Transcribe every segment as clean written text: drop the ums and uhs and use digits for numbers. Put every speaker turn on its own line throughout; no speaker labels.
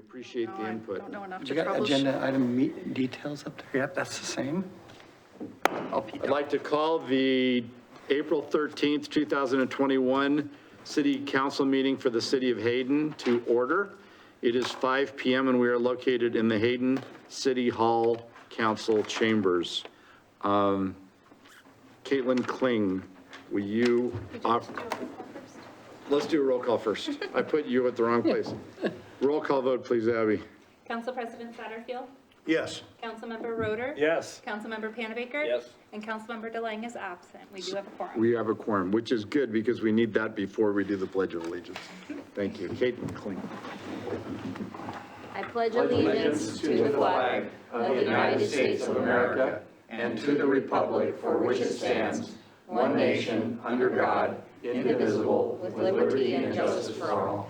Appreciate the input.
Don't know enough
You
to
got
troubleshoot.
agenda item details up there? Yep, that's the same.
I'd like to call the April 13th, 2021 City Council meeting for the City of Hayden to order. It is 5 p.m. and we are located in the Hayden City Hall Council chambers. Caitlin Kling, will you? Let's do a roll call first. I put you at the wrong place. Roll call vote, please, Abby.
Council President Satterfield?
Yes.
Councilmember Roeder?
Yes.
Councilmember Panabaker?
Yes.
And Councilmember DeLange is absent. We do have a quorum.
We have a quorum, which is good because we need that before we do the Pledge of Allegiance. Thank you. Caitlin Kling.
I pledge allegiance to the flag of the United States of America
and to the republic for which it stands, one nation, under God, indivisible,
with liberty and justice for all.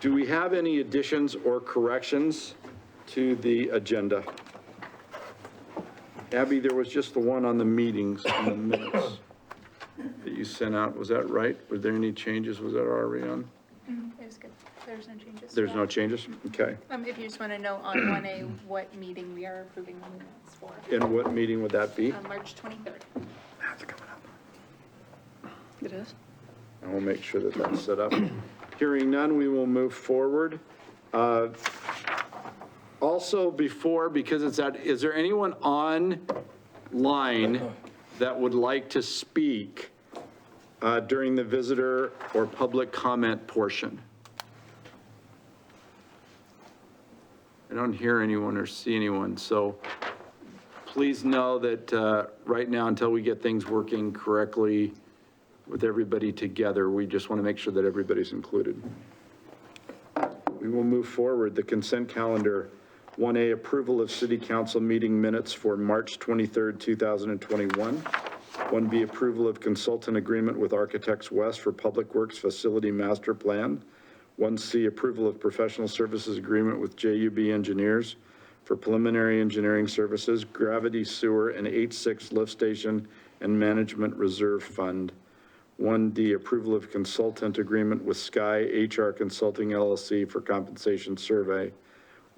Do we have any additions or corrections to the agenda? Abby, there was just the one on the meetings and the minutes that you sent out. Was that right? Were there any changes? Was that already on?
It was good. There's no changes.
There's no changes? Okay.
If you just want to know on 1A, what meeting we are approving the minutes for.
And what meeting would that be?
On March 23rd.
That's coming up.
It is?
And we'll make sure that that's set up. Hearing none, we will move forward. Also because it's at, is there anyone online that would like to speak during the visitor or public comment portion? I don't hear anyone or see anyone, so please know that right now, until we get things working correctly with everybody together, we just want to make sure that everybody's included. We will move forward. The consent calendar, 1A, approval of city council meeting minutes for March 23rd, 2021. 1B, approval of consultant agreement with Architects West for Public Works Facility Master Plan. 1C, approval of professional services agreement with JUB Engineers for preliminary engineering services, gravity sewer and H6 lift station and management reserve fund. 1D, approval of consultant agreement with Sky HR Consulting LLC for compensation survey.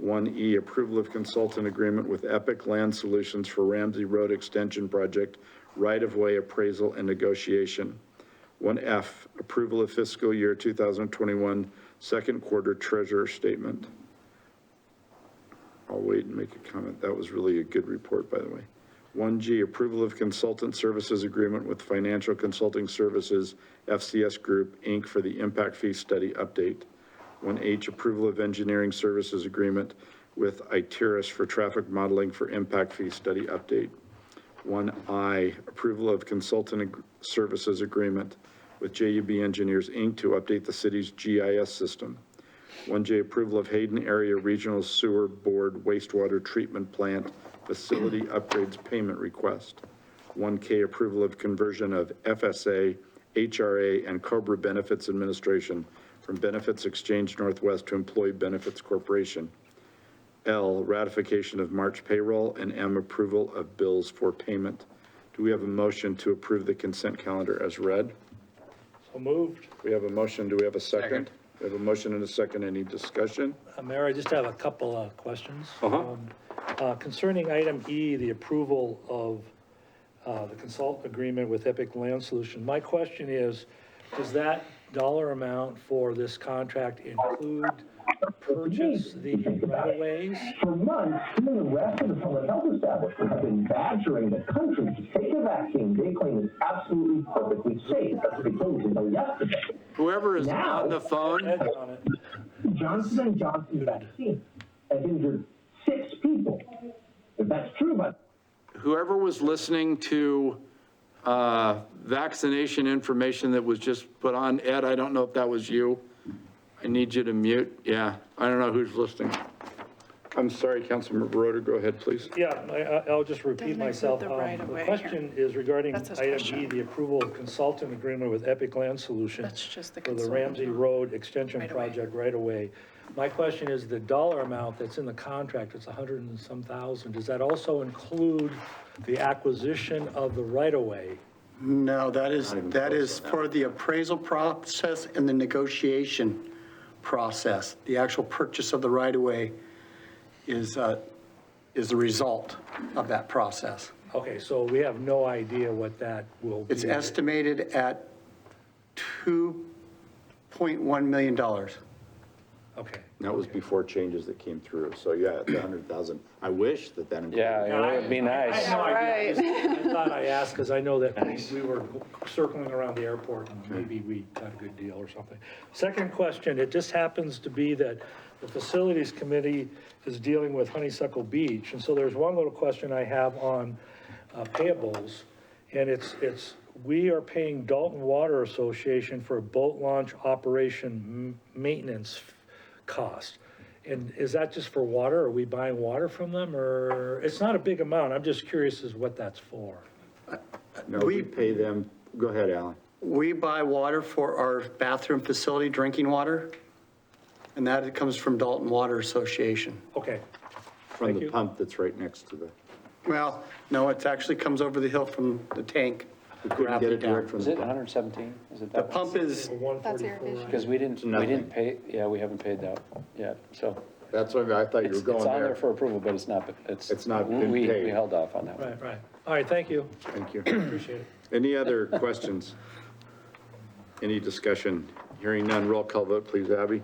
1E, approval of consultant agreement with Epic Land Solutions for Ramsey Road Extension Project, right-of-way appraisal and negotiation. 1F, approval of fiscal year 2021 second quarter treasurer statement. I'll wait and make a comment. That was really a good report, by the way. 1G, approval of consultant services agreement with Financial Consulting Services, FCS Group, Inc. for the impact fee study update. 1H, approval of engineering services agreement with Iteris for traffic modeling for impact fee study update. 1I, approval of consultant services agreement with JUB Engineers, Inc. to update the city's GIS system. 1J, approval of Hayden Area Regional Sewer Board wastewater treatment plant facility upgrades payment request. 1K, approval of conversion of FSA, HRA, and COBRA Benefits Administration from Benefits Exchange Northwest to Employee Benefits Corporation. L, ratification of March payroll, and M, approval of bills for payment. Do we have a motion to approve the consent calendar as read?
So moved.
We have a motion. Do we have a second?
Second.
We have a motion and a second. Any discussion?
Mayor, I just have a couple of questions.
Uh-huh.
Concerning item E, the approval of the consultant agreement with Epic Land Solution. My question is, does that dollar amount for this contract include purchase the right-of-ways?
For months, you and the rest of the public health establishment have been badgering the country to take the vaccine they claim is absolutely perfectly safe. That's what they told us until yesterday.
Whoever is
Now-
on the phone,
Head on it.
Johnson & Johnson vaccine has injured 6 people. If that's true, but
whoever was listening to vaccination information that was just put on, Ed, I don't know if that was you. I need you to mute. Yeah, I don't know who's listening. I'm sorry, Councilmember Roeder, go ahead, please.
Yeah, I'll just repeat
Doesn't
myself.
include the right-of-way
The question is regarding
That's his
item
question.
E, the approval of consultant agreement with Epic Land Solution
That's just the
for the
consultant,
Ramsey
not
Road Extension
right-of-way.
Project right away. My question is the dollar amount that's in the contract, it's 100 and some thousand. Does that also include the acquisition of the right-of-way
No, that
Not even
that
close
is
on that.
for the appraisal process and the negotiation process. The actual purchase of the right-of-way is the result of that process.
Okay, so we have no idea what that will be.
It's estimated at $2.1 million.
Okay.
That was before changes that came through, so yeah, the 100,000. I wish that included.
Yeah, it would be
I
nice.
had no idea. I thought I asked because I know that we were circling around the airport and maybe we got a good deal or something. Second question, it just happens to be that the Facilities Committee is dealing with Honeysuckle Beach. And so there's one little question I have on payables. And we are paying Dalton Water Association for a boat launch operation maintenance cost. And is that just for water? Are we buying water from them, or, it's not a big amount, I'm just curious as what that's for.
No, we pay them, go ahead, Alan.
We buy water for our bathroom facility, drinking water, and that comes from Dalton Water Association.
Okay,
From
Thank
the
you.
pump that's right next to the,
Well, no, it actually comes over the hill from the tank.
we couldn't get it direct from
Is
the
it
pump.
117? Is it
The
that one?
pump is,
for 144,
That's irrigation.
Because we
nothing.
didn't pay, yeah, we haven't paid that yet, so.
That's what I thought you were
It's
going
on there
there.
for approval, but it's not,
It's not been
we
paid.
held off on that one.
right. All right, thank you,
Thank you.
appreciate it.
Any other questions? Any discussion? Hearing none, roll call vote, please, Abby.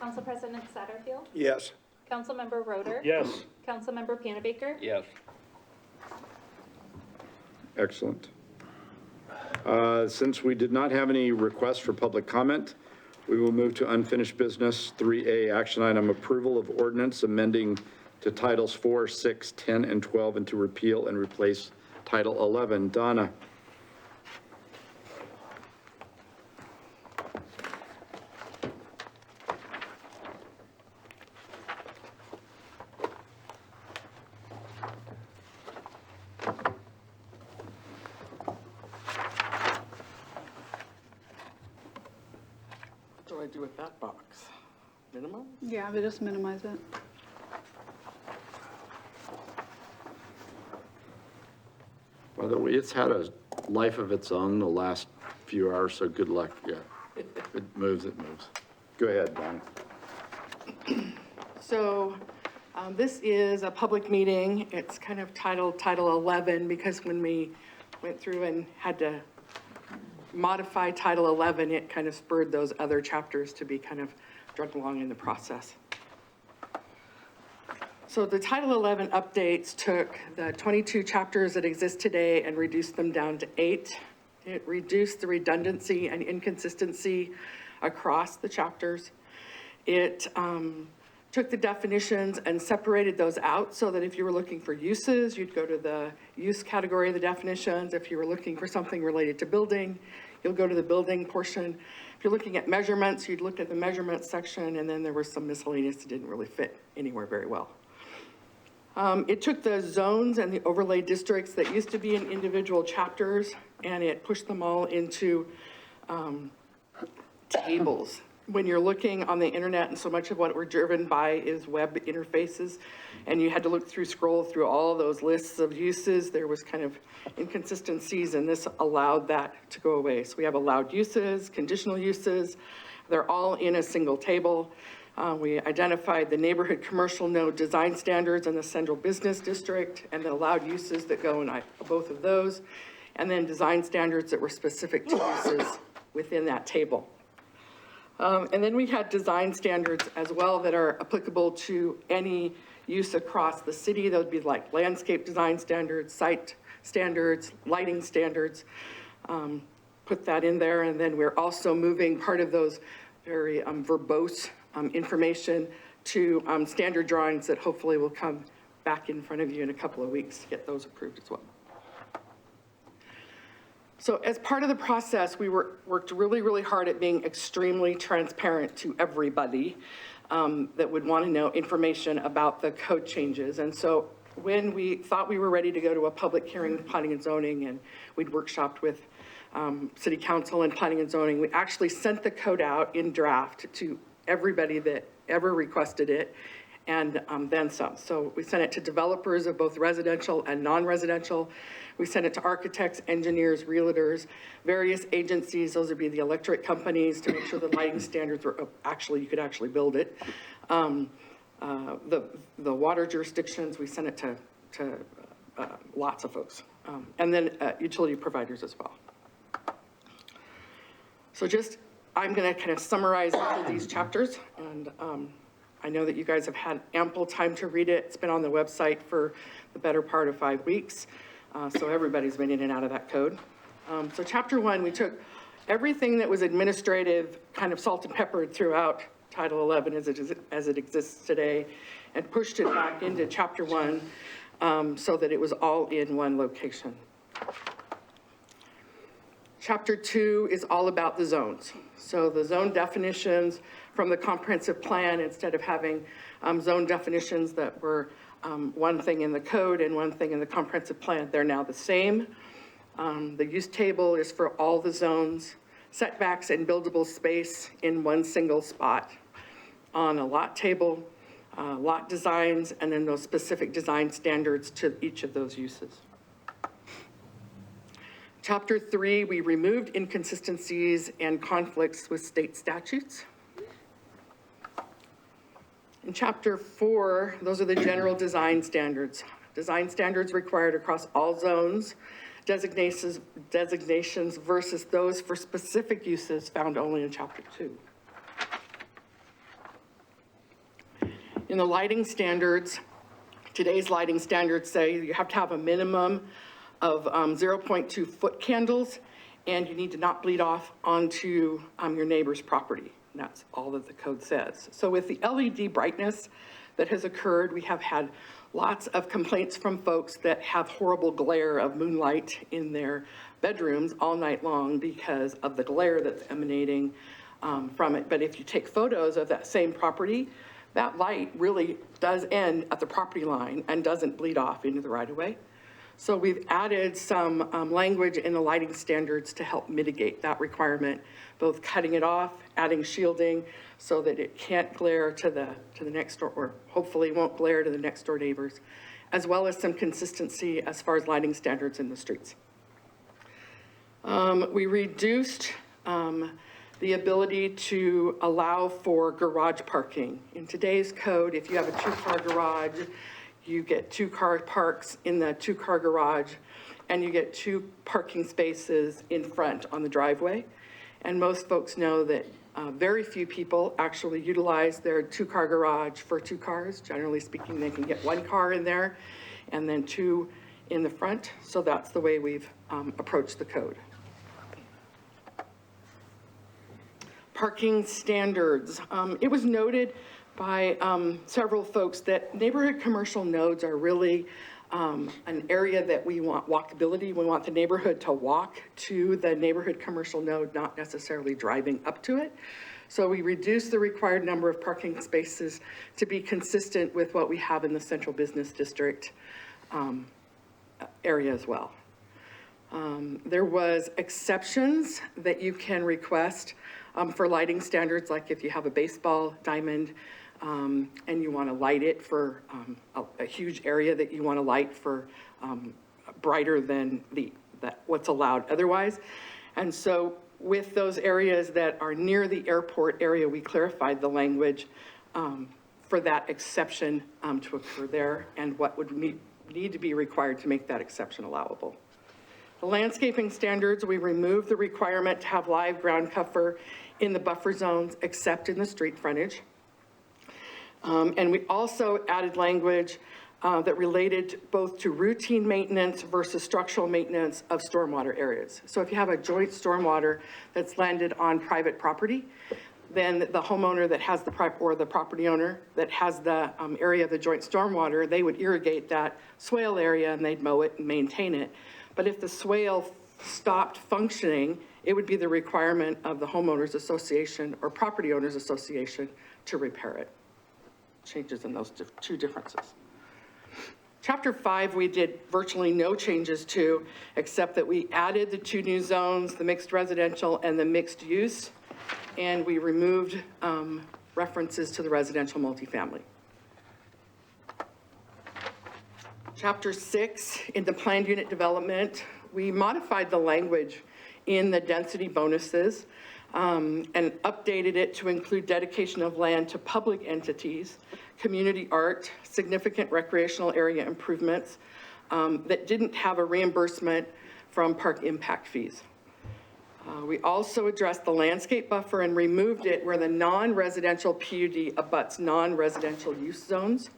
Council President Satterfield,
yes.
Councilmember Roder.
Yes,
Councilmember Panabaker.
Yes.
Excellent. Since we did not have any requests for public comment, we will move to unfinished business. 3A, action item, approval of ordinance amending to Titles 4, 6, 10, and 12, and to repeal and replace Title 11. Donna?
What do I do with that box? Minimum?
Yeah, but just minimize it.
By the way, it's had a life of its own the last few hours, so good luck. Yeah, it moves, it moves. Go ahead, Donna.
So this is a public meeting. It's kind of titled Title 11 because when we went through and had to modify Title 11, it kind of spurred those other chapters to be kind of dragged along in the process. So the Title 11 updates took the 22 chapters that exist today and reduced them down to 8. It reduced the redundancy and inconsistency across the chapters. It took the definitions and separated those out so that if you were looking for uses, you'd go to the use category of the definitions. If you were looking for something related to building, you'll go to the building portion. If you're looking at measurements, you'd look at the measurements section, and then there was some miscellaneous that didn't really fit anywhere very well. It took the zones and the overlay districts that used to be in individual chapters, and it pushed them all into tables. When you're looking on the internet, and so much of what we're driven by is web interfaces, and you had to scroll through all of those lists of uses, there was kind of inconsistencies, and this allowed that to go away. So we have allowed uses, conditional uses, they're all in a single table. We identified the neighborhood commercial node design standards in the central business district, and the allowed uses that go in both of those, and then design standards that were specific to uses within that table. And then we had design standards as well that are applicable to any use across the city. That would be like landscape design standards, site standards, lighting standards. Put that in there, and then we're also moving part of those very verbose information to standard drawings that hopefully will come back in front of you in a couple of weeks to get those approved as well. So as part of the process, we worked really, really hard at being extremely transparent to everybody that would want to know information about the code changes. And so when we thought we were ready to go to a public hearing with planning and zoning, and we'd workshopped with city council and planning and zoning, we actually sent the code out in draft to everybody that ever requested it. and then some. So we sent it to developers of both residential and non-residential. We sent it to architects, engineers, realtors, various agencies, those would be the electric companies, to make sure the lighting standards were actually, you could actually build it. The water jurisdictions, we sent it to lots of folks. And then utility providers as well. So I'm gonna kind of summarize each of these chapters, and I know that you guys have had ample time to read it. It's been on the website for the better part of 5 weeks, so everybody's been in and out of that code. So chapter 1, we took everything that was administrative, kind of salt and peppered throughout Title 11 as it exists today, and pushed it back into chapter 1 so that it was all in one location. Chapter 2 is all about the zones. So the zone definitions from the comprehensive plan, instead of having zone definitions that were one thing in the code and one thing in the comprehensive plan, they're now the same. The use table is for all the zones, setbacks and buildable space in one single spot on a lot table, lot designs, and then those specific design standards to each of those uses. Chapter 3, we removed inconsistencies and conflicts with state statutes. In chapter 4, those are the general design standards. Design standards required across all zones, designations versus those for specific uses found only in chapter 2. In the lighting standards, today's lighting standards say you have to have a minimum of 0.2 foot candles, and you need to not bleed off onto your neighbor's property. And that's all that the code says. So with the LED brightness that has occurred, we have had lots of complaints from folks that have horrible glare of moonlight in their bedrooms all night long because of the glare that's emanating from it. But if you take photos of that same property, that light really does end at the property line and doesn't bleed off into the right-of-way. So we've added some language in the lighting standards to help mitigate that requirement, both cutting it off, adding shielding so that it can't glare to the next door, or hopefully won't glare to the next door neighbors, as well as some consistency as far as lighting standards in the streets. We reduced the ability to allow for garage parking. In today's code, if you have a 2-car garage, you get 2-car parks in the 2-car garage, and you get 2 parking spaces in front on the driveway. And most folks know that very few people actually utilize their 2-car garage for 2 cars. Generally speaking, they can get 1 car in there and then 2 in the front. So that's the way we've approached the code. Parking standards. It was noted by several folks that neighborhood commercial nodes are really an area that we want walkability. We want the neighborhood to walk to the neighborhood commercial node, not necessarily driving up to it. So we reduced the required number of parking spaces to be consistent with what we have in the central business district area as well. There was exceptions that you can request for lighting standards, like if you have a baseball diamond and you want to light it for a huge area that you want to light for brighter than what's allowed otherwise. And so with those areas that are near the airport area, we clarified the language for that exception to occur there and what would need to be required to make that exception allowable. The landscaping standards, we removed the requirement to have live ground cover in the buffer zones except in the street frontage. And we also added language that related both to routine maintenance versus structural maintenance of stormwater areas. So if you have a joint stormwater that's landed on private property, then the homeowner that has the property owner that has the area of the joint stormwater, they would irrigate that swale area and they'd mow it and maintain it. But if the swale stopped functioning, it would be the requirement of the homeowners association or property owners association to repair it. Changes in those 2 differences. Chapter 5, we did virtually no changes to, except that we added the 2 new zones, the mixed residential and the mixed use, and we removed references to the residential multifamily. Chapter 6, in the planned unit development, we modified the language in the density bonuses and updated it to include dedication of land to public entities, community art, significant recreational area improvements that didn't have a reimbursement from park impact fees. We also addressed the landscape buffer and removed it where the non-residential PUD abuts non-residential use zones.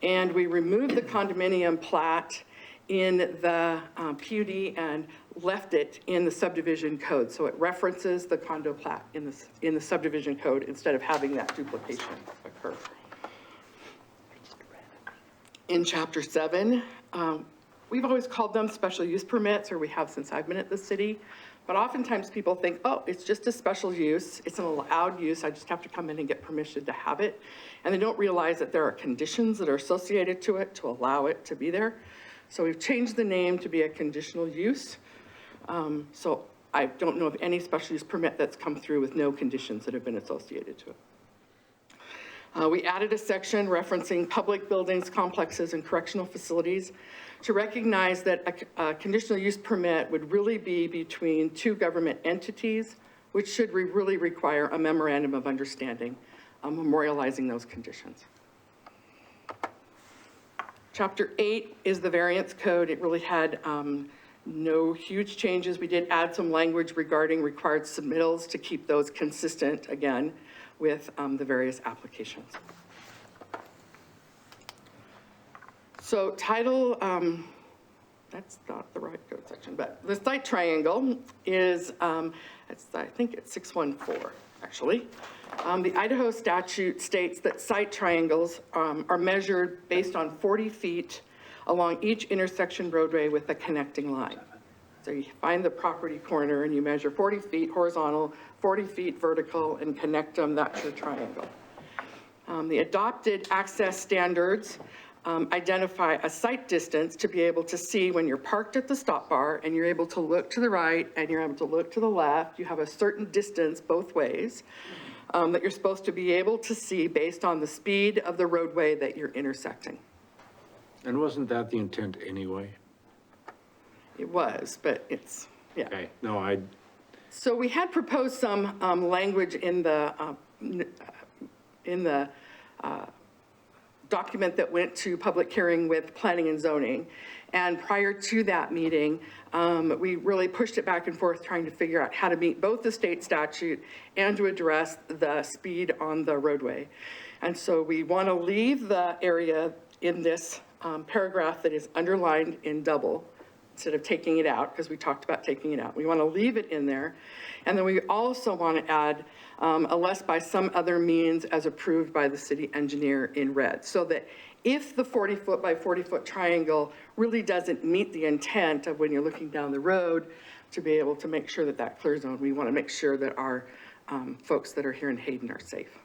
And we removed the condominium plat in the PUD and left it in the subdivision code. So it references the condo plat in the subdivision code instead of having that duplication occur. In chapter 7, we've always called them special use permits, or we have since I've been at the city. But oftentimes people think, oh, it's just a special use. It's an allowed use. I just have to come in and get permission to have it. And they don't realize that there are conditions that are associated to it to allow it to be there. So we've changed the name to be a conditional use. So I don't know of any special use permit that's come through with no conditions that have been associated to it. We added a section referencing public buildings, complexes, and correctional facilities to recognize that a conditional use permit would really be between two government entities, which should really require a memorandum of understanding, memorializing those conditions. Chapter 8 is the variance code. It really had no huge changes. We did add some language regarding required submittals to keep those consistent, again, with the various applications. So title, that's not the right code section, but the site triangle is, I think it's 614, actually. The Idaho statute states that site triangles are measured based on 40 feet along each intersection roadway with a connecting line. So you find the property corner and you measure 40 feet horizontal, 40 feet vertical, and connect them, that's your triangle. The adopted access standards identify a sight distance to be able to see when you're parked at the stop bar and you're able to look to the right and you're able to look to the left. You have a certain distance both ways that you're supposed to be able to see based on the speed of the roadway that you're intersecting.
And wasn't that the intent anyway?
It was, but it's, yeah.
Okay, no,
So we had proposed some language in the document that went to public hearing with planning and zoning. And prior to that meeting, we really pushed it back and forth trying to figure out how to meet both the state statute and to address the speed on the roadway. And so we want to leave the area in this paragraph that is underlined in double instead of taking it out, because we talked about taking it out. We want to leave it in there. And then we also want to add unless by some other means as approved by the city engineer in red, so that if the 40-foot by 40-foot triangle really doesn't meet the intent of when you're looking down the road to be able to make sure that that clear zone, we want to make sure that our folks that are here in Hayden are safe.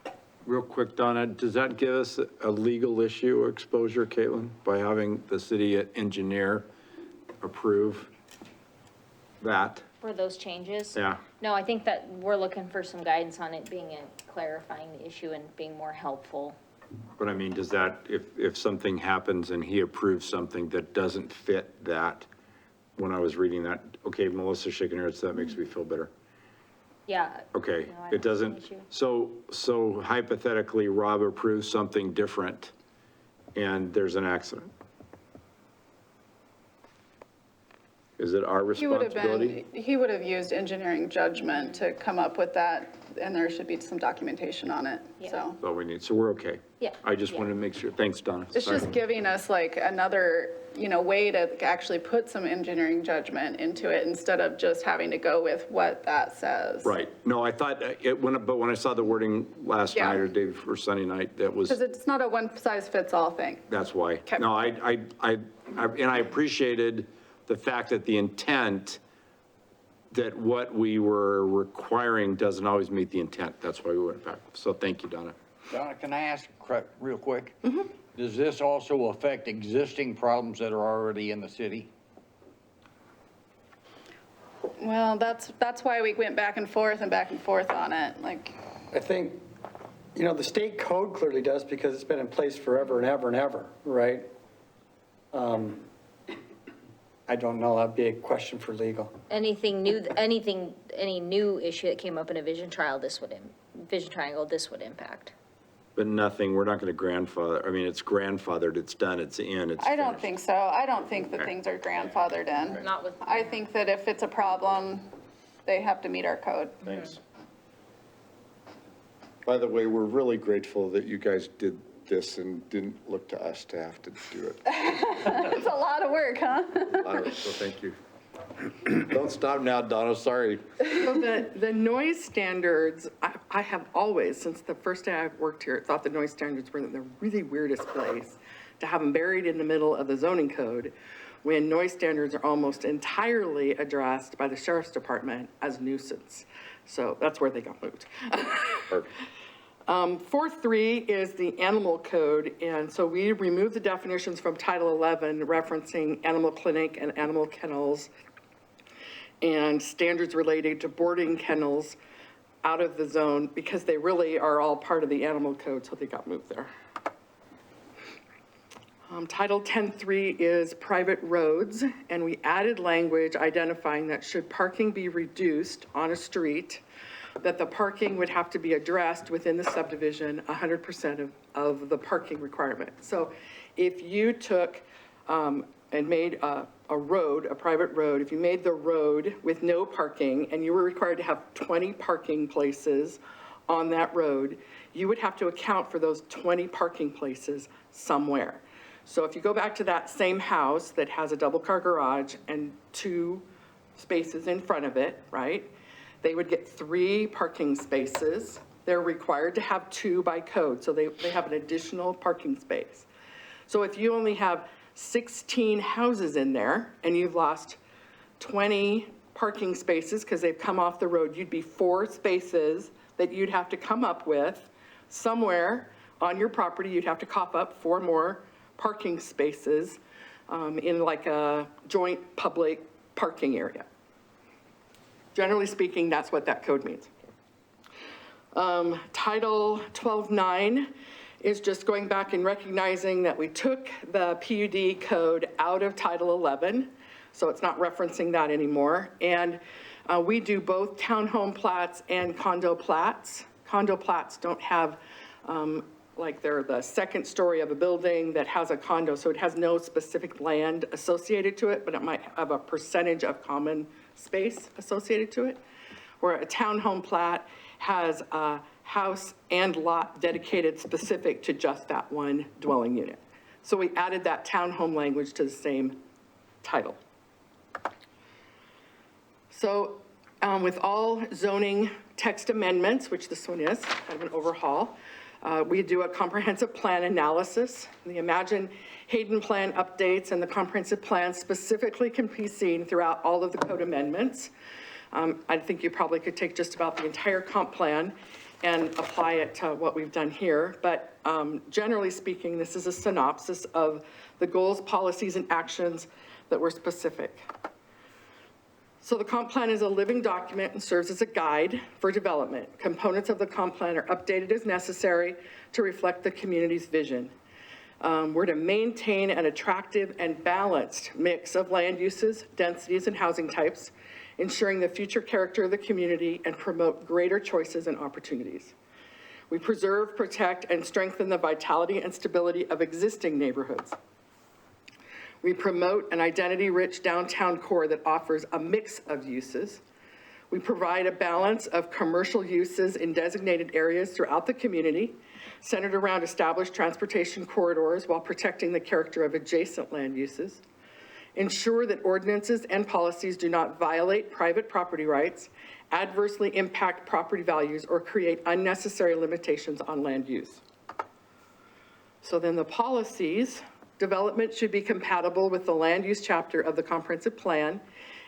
real quick, Donna, does that give us a legal issue or exposure, Caitlin, by having the city engineer approve that?
For those changes?
Yeah.
No, I think that we're looking for some guidance on it being clarifying the issue and being more helpful.
But I mean, does that, if something happens and he approves something that doesn't fit that, when I was reading that, okay, Melissa's shaking her head, so that makes me feel better.
Yeah.
Okay,
No, I
it
don't see an
doesn't,
issue.
so hypothetically, Rob approves something different and there's an accident. Is it our responsibility?
He would have used engineering judgment to come up with that, and there should be some documentation on it,
Yeah.
so.
That's all we need, so we're okay.
Yeah.
I just
Yeah.
wanted to make sure, thanks, Donna.
It's
Sorry.
just giving us like another, way to actually put some engineering judgment into it instead of just having to go with what that says.
Right, no, I thought, but when I saw the wording last
Yeah.
night or day before Sunday night, that was,
Because it's not a one-size-fits-all thing.
that's why.
Okay.
No, and I appreciated the fact that the intent, that what we were requiring doesn't always meet the intent. That's why we went back. So thank you, Donna.
Donna, can I ask real quick? Does this also affect existing problems that are already in the city?
Well, that's why we went back and forth on it, like,
I think, the state code clearly does because it's been in place forever and ever and ever, right? I don't know, that'd be a question for legal.
Any new issue that came up in a vision triangle, this would impact.
But nothing, we're not going to grandfather, I mean, it's grandfathered, it's done, it's in, it's
I don't
finished.
think so. I don't think that things are grandfathered in.
Not with,
I think that if it's a problem, they have to meet our code.
Thanks.
By the way, we're really grateful that you guys did this and didn't look to us to have to do it.
It's a lot of work, huh?
So thank you. Don't stop now, Donna, sorry.
So the noise standards, I have always, since the first day I've worked here, thought the noise standards were the really weirdest place to have them buried in the middle of the zoning code, when noise standards are almost entirely addressed by the sheriff's department as nuisance. So that's where they got moved. 4.3 is the animal code, and so we removed the definitions from Title 11 referencing animal clinic and animal kennels and standards related to boarding kennels out of the zone because they really are all part of the animal code, so they got moved there. Title 10.3 is private roads, and we added language identifying that should parking be reduced on a street, that the parking would have to be addressed within the subdivision 100% of the parking requirement. So if you took and made a road, a private road, if you made the road with no parking and you were required to have 20 parking places on that road, you would have to account for those 20 parking places somewhere. So if you go back to that same house that has a double car garage and 2 spaces in front of it, right? They would get 3 parking spaces. They're required to have 2 by code, so they have an additional parking space. So if you only have 16 houses in there and you've lost 20 parking spaces because they've come off the road, you'd be 4 spaces that you'd have to come up with somewhere on your property. You'd have to cough up 4 more parking spaces in like a joint public parking area. Generally speaking, that's what that code means. Title 12.9 is just going back and recognizing that we took the PUD code out of Title 11, so it's not referencing that anymore. And we do both townhome plats and condo plats. Condo plats don't have, like they're the second story of a building that has a condo, so it has no specific land associated to it, but it might have a percentage of common space associated to it, where a townhome plat has a house and lot dedicated specific to just that one dwelling unit. So we added that townhome language to the same title. So with all zoning text amendments, which this one is, kind of an overhaul, we do a comprehensive plan analysis. The Imagine Hayden plan updates and the comprehensive plan specifically can be seen throughout all of the code amendments. I think you probably could take just about the entire comp plan and apply it to what we've done here. But generally speaking, this is a synopsis of the goals, policies, and actions that were specific. So the comp plan is a living document and serves as a guide for development. Components of the comp plan are updated as necessary to reflect the community's vision. We're to maintain an attractive and balanced mix of land uses, densities, and housing types, ensuring the future character of the community and promote greater choices and opportunities. We preserve, protect, and strengthen the vitality and stability of existing neighborhoods. We promote an identity-rich downtown core that offers a mix of uses. We provide a balance of commercial uses in designated areas throughout the community, centered around established transportation corridors while protecting the character of adjacent land uses. Ensure that ordinances and policies do not violate private property rights, adversely impact property values, or create unnecessary limitations on land use. So then the policies: development should be compatible with the land use chapter of the comprehensive plan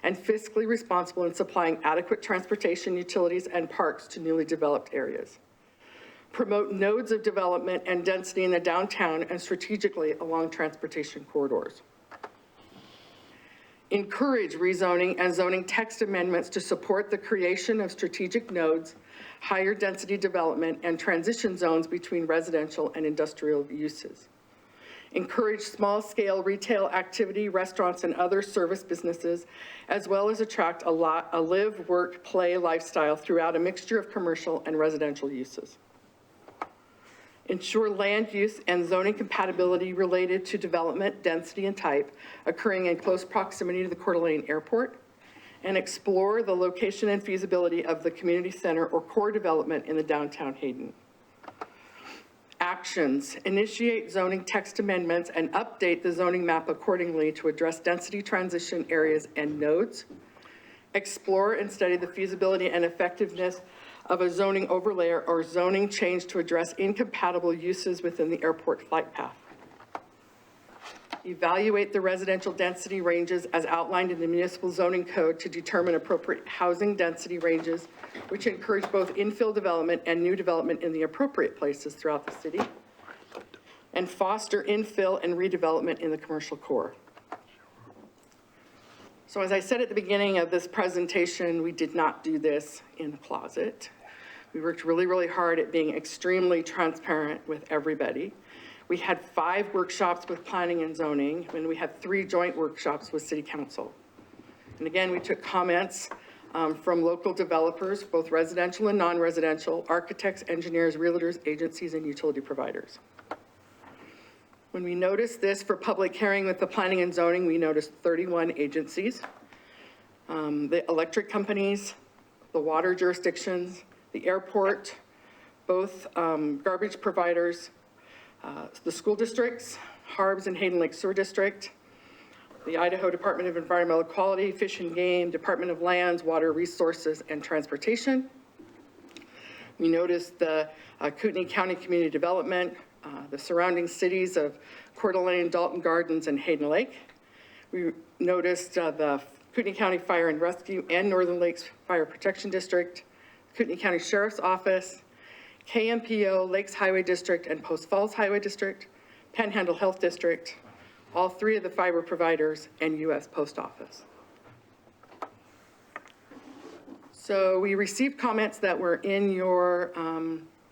and fiscally responsible in supplying adequate transportation, utilities, and parks to newly developed areas. Promote nodes of development and density in the downtown and strategically along transportation corridors. Encourage rezoning and zoning text amendments to support the creation of strategic nodes, higher density development, and transition zones between residential and industrial uses. encourage small-scale retail activity, restaurants, and other service businesses, as well as attract a live, work, play lifestyle throughout a mixture of commercial and residential uses. Ensure land use and zoning compatibility related to development, density, and type occurring in close proximity to the Coeur d'Alene Airport, and explore the location and feasibility of the community center or core development in the downtown Hayden. Actions: initiate zoning text amendments and update the zoning map accordingly to address density transition areas and nodes. Explore and study the feasibility and effectiveness of a zoning overlay or zoning change to address incompatible uses within the airport flight path. Evaluate the residential density ranges as outlined in the municipal zoning code to determine appropriate housing density ranges, which encourage both infill development and new development in the appropriate places throughout the city, and foster infill and redevelopment in the commercial core. So as I said at the beginning of this presentation, we did not do this in the closet. We worked really, really hard at being extremely transparent with everybody. We had 5 workshops with planning and zoning, and we had 3 joint workshops with city council. And again, we took comments from local developers, both residential and non-residential, architects, engineers, realtors, agencies, and utility providers. When we noticed this for public hearing with the planning and zoning, we noticed 31 agencies, the electric companies, the water jurisdictions, the airport, both garbage providers, the school districts, Harbs and Hayden Lake Sewer District, the Idaho Department of Environmental Quality, Fish and Game, Department of Lands, Water Resources, and Transportation. We noticed the Kootenai County Community Development, the surrounding cities of Coeur d'Alene, Dalton Gardens, and Hayden Lake. We noticed the Kootenai County Fire and Rescue and Northern Lakes Fire Protection District, Kootenai County Sheriff's Office, KMPO, Lakes Highway District, and Post Falls Highway District, Panhandle Health District, all 3 of the fiber providers, and U.S. Post Office. So we received comments that were in your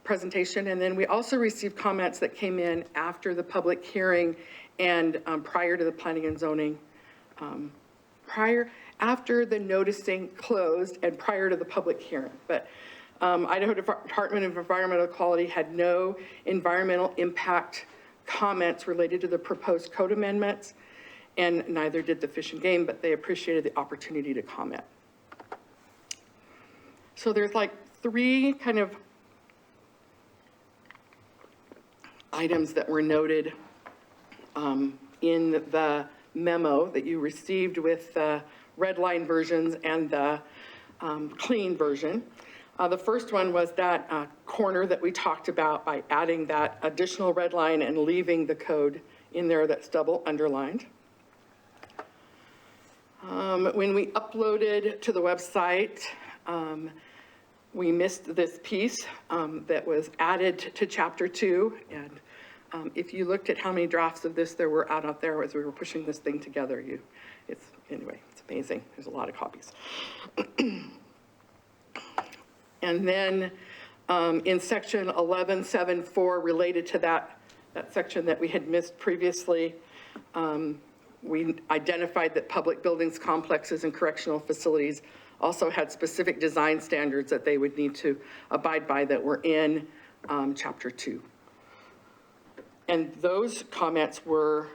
presentation, and then we also received comments that came in after the public hearing and prior to the planning and zoning, after the noticing closed and prior to the public hearing. But Idaho Department of Environmental Quality had no environmental impact comments related to the proposed code amendments, and neither did the Fish and Game, but they appreciated the opportunity to comment. So there's like 3 kind of items that were noted in the memo that you received with the red line versions and the clean version. The first one was that corner that we talked about by adding that additional red line and leaving the code in there that's double underlined. When we uploaded to the website, we missed this piece that was added to chapter 2. And if you looked at how many drafts of this there were out there as we were pushing this thing together, anyway, it's amazing. There's a lot of copies. And then in section 11.7.4, related to that section that we had missed previously, we identified that public buildings, complexes, and correctional facilities also had specific design standards that they would need to abide by that were in chapter 2. And those comments were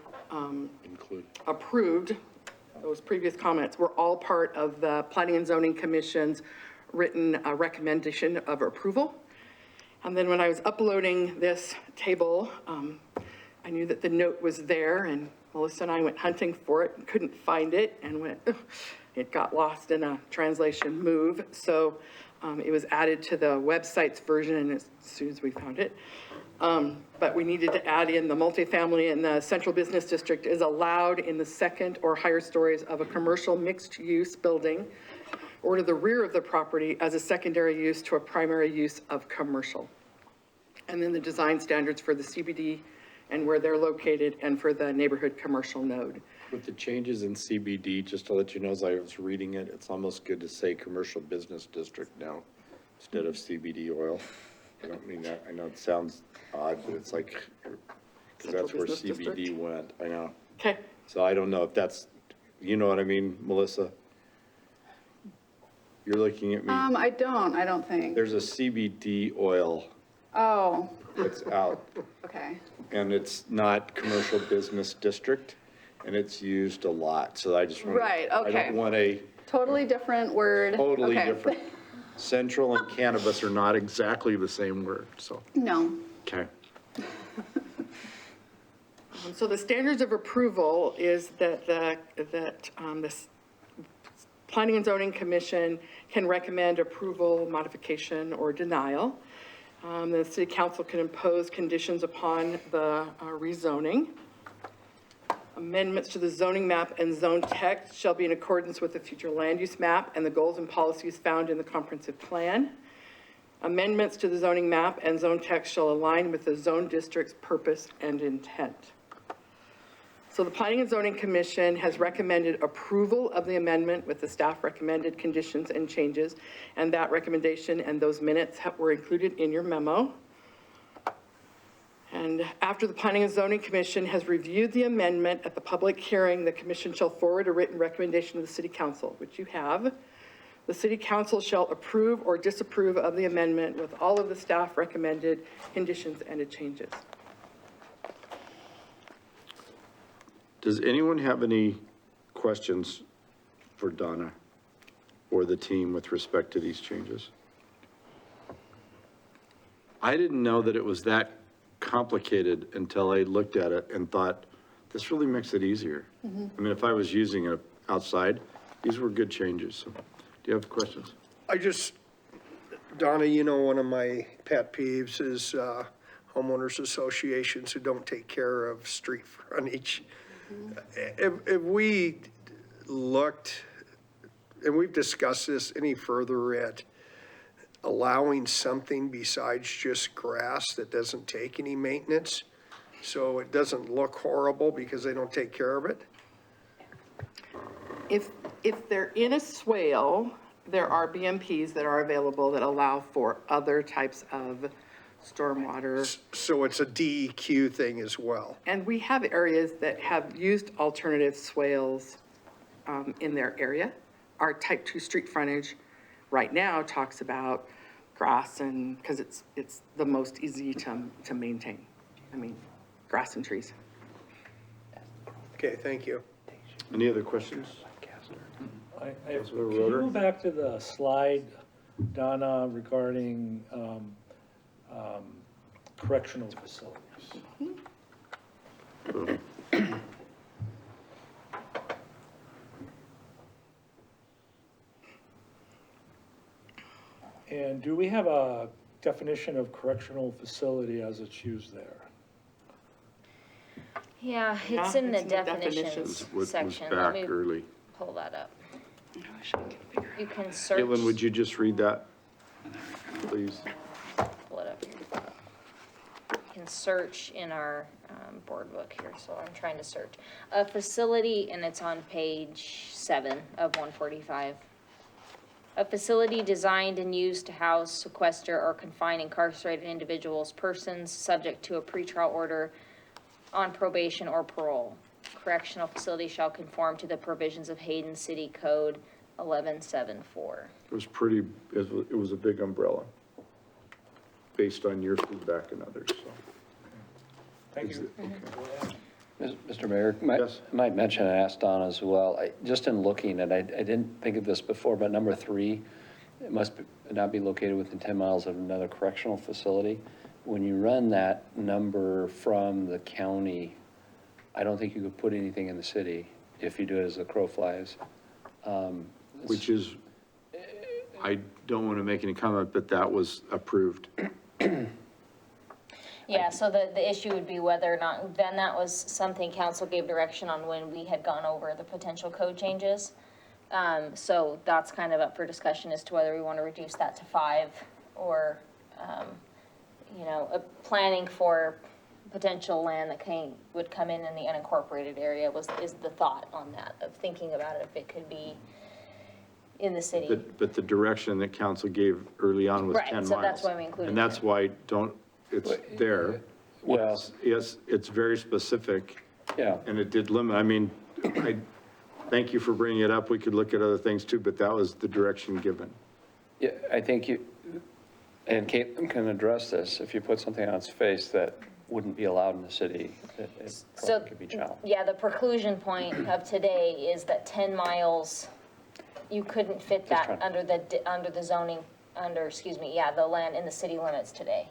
approved. Those previous comments were all part of the Planning and Zoning Commission's written recommendation of approval. And then when I was uploading this table, I knew that the note was there, and Melissa and I went hunting for it and couldn't find it, and it got lost in a translation move. So it was added to the website's version as soon as we found it. But we needed to add in the multifamily, and the central business district is allowed in the 2nd or higher stories of a commercial mixed use building or to the rear of the property as a secondary use to a primary use of commercial. And then the design standards for the CBD and where they're located, and for the neighborhood commercial node.
With the changes in CBD, just to let you know, as I was reading it, it's almost good to say commercial business district now instead of CBD oil. I don't mean that, I know it sounds odd, but it's like
because that's where
Central Business
CBD went, I know.
Okay,
So I don't know if that's, you know what I mean, Melissa? You're looking at me.
I don't think.
There's a CBD oil
Oh,
that's out,
okay.
and it's not commercial business district, and it's used a lot, so I just want.
Right,
I
okay.
don't want a
Totally different word.
totally
Okay.
different. Central and cannabis are not exactly the same word, so,
No.
okay.
so the standards of approval is that this Planning and Zoning Commission can recommend approval, modification, or denial. The city council can impose conditions upon the rezoning. Amendments to the zoning map and zone text shall be in accordance with the future land use map and the goals and policies found in the comprehensive plan. Amendments to the zoning map and zone text shall align with the zone district's purpose and intent. So the Planning and Zoning Commission has recommended approval of the amendment with the staff recommended conditions and changes, and that recommendation and those minutes were included in your memo. And after the Planning and Zoning Commission has reviewed the amendment at the public hearing, the commission shall forward a written recommendation to the city council, which you have. The city council shall approve or disapprove of the amendment with all of the staff recommended conditions and changes.
Does anyone have any questions for Donna or the team with respect to these changes? I didn't know that it was that complicated until I looked at it and thought, this really makes it easier. I mean, if I was using it outside, these were good changes. So, do you have questions?
I just, Donna, you know, one of my pet peeves is homeowners associations who don't take care of street frontage. If we looked, and we've discussed this any further at allowing something besides just grass that doesn't take any maintenance, so it doesn't look horrible because they don't take care of it?
If they're in a swale, there are BMPs that are available that allow for other types of stormwater.
So it's a DEQ thing as well?
And we have areas that have used alternative swales in their area. Our type 2 street frontage right now talks about grass and, because it's the most easy to maintain. I mean, grass and trees.
Okay, thank you.
Any other questions?
Can
Councilmember
you
Roeder?
go back to the slide, Donna, regarding correctional facilities? And do we have a definition of correctional facility as it's used there?
Yeah, it's
Yeah,
in the
it's in the
definitions
definitions.
What was
section. Let
back
me
early?
pull that up.
I wish I could figure
You can search.
Caitlin, would you just read that, please?
Pull it up here. You can search in our board book here, so I'm trying to search. A facility, and it's on page 7 of 145. A facility designed and used to house, sequester, or confine incarcerated individuals, persons subject to a pretrial order on probation or parole. Correctional facility shall conform to the provisions of Hayden City Code 1174.
It was pretty, it was a big umbrella, based on your feedback and others, so.
Thank you.
Mr. Mayor,
Yes.
might mention, I asked Donna as well, just in looking, and I didn't think of this before, but number 3, it must not be located within 10 miles of another correctional facility. When you run that number from the county, I don't think you could put anything in the city if you do it as the crow flies.
Which is, I don't want to make any comment, but that was approved.
Yeah, so the issue would be whether or not, then that was something council gave direction on when we had gone over the potential code changes. So that's kind of up for discussion as to whether we want to reduce that to 5 or, planning for potential land that would come in the unincorporated area is the thought on that, of thinking about it, if it could be in the city.
But the direction that council gave early on was 10
Right,
miles.
so that's why we included
And that's
that.
why it's there.
Well,
Yes, it's very specific,
yeah,
and it did limit, I mean, I, thank you for bringing it up. We could look at other things too, but that was the direction given.
yeah, I think you, and Caitlin can address this, if you put something on its face that wouldn't be allowed in the city, it
So,
probably could be challenged.
yeah, the preclusion point of today is that 10 miles, you couldn't fit that
trying-
under the zoning, the land in the city limits today.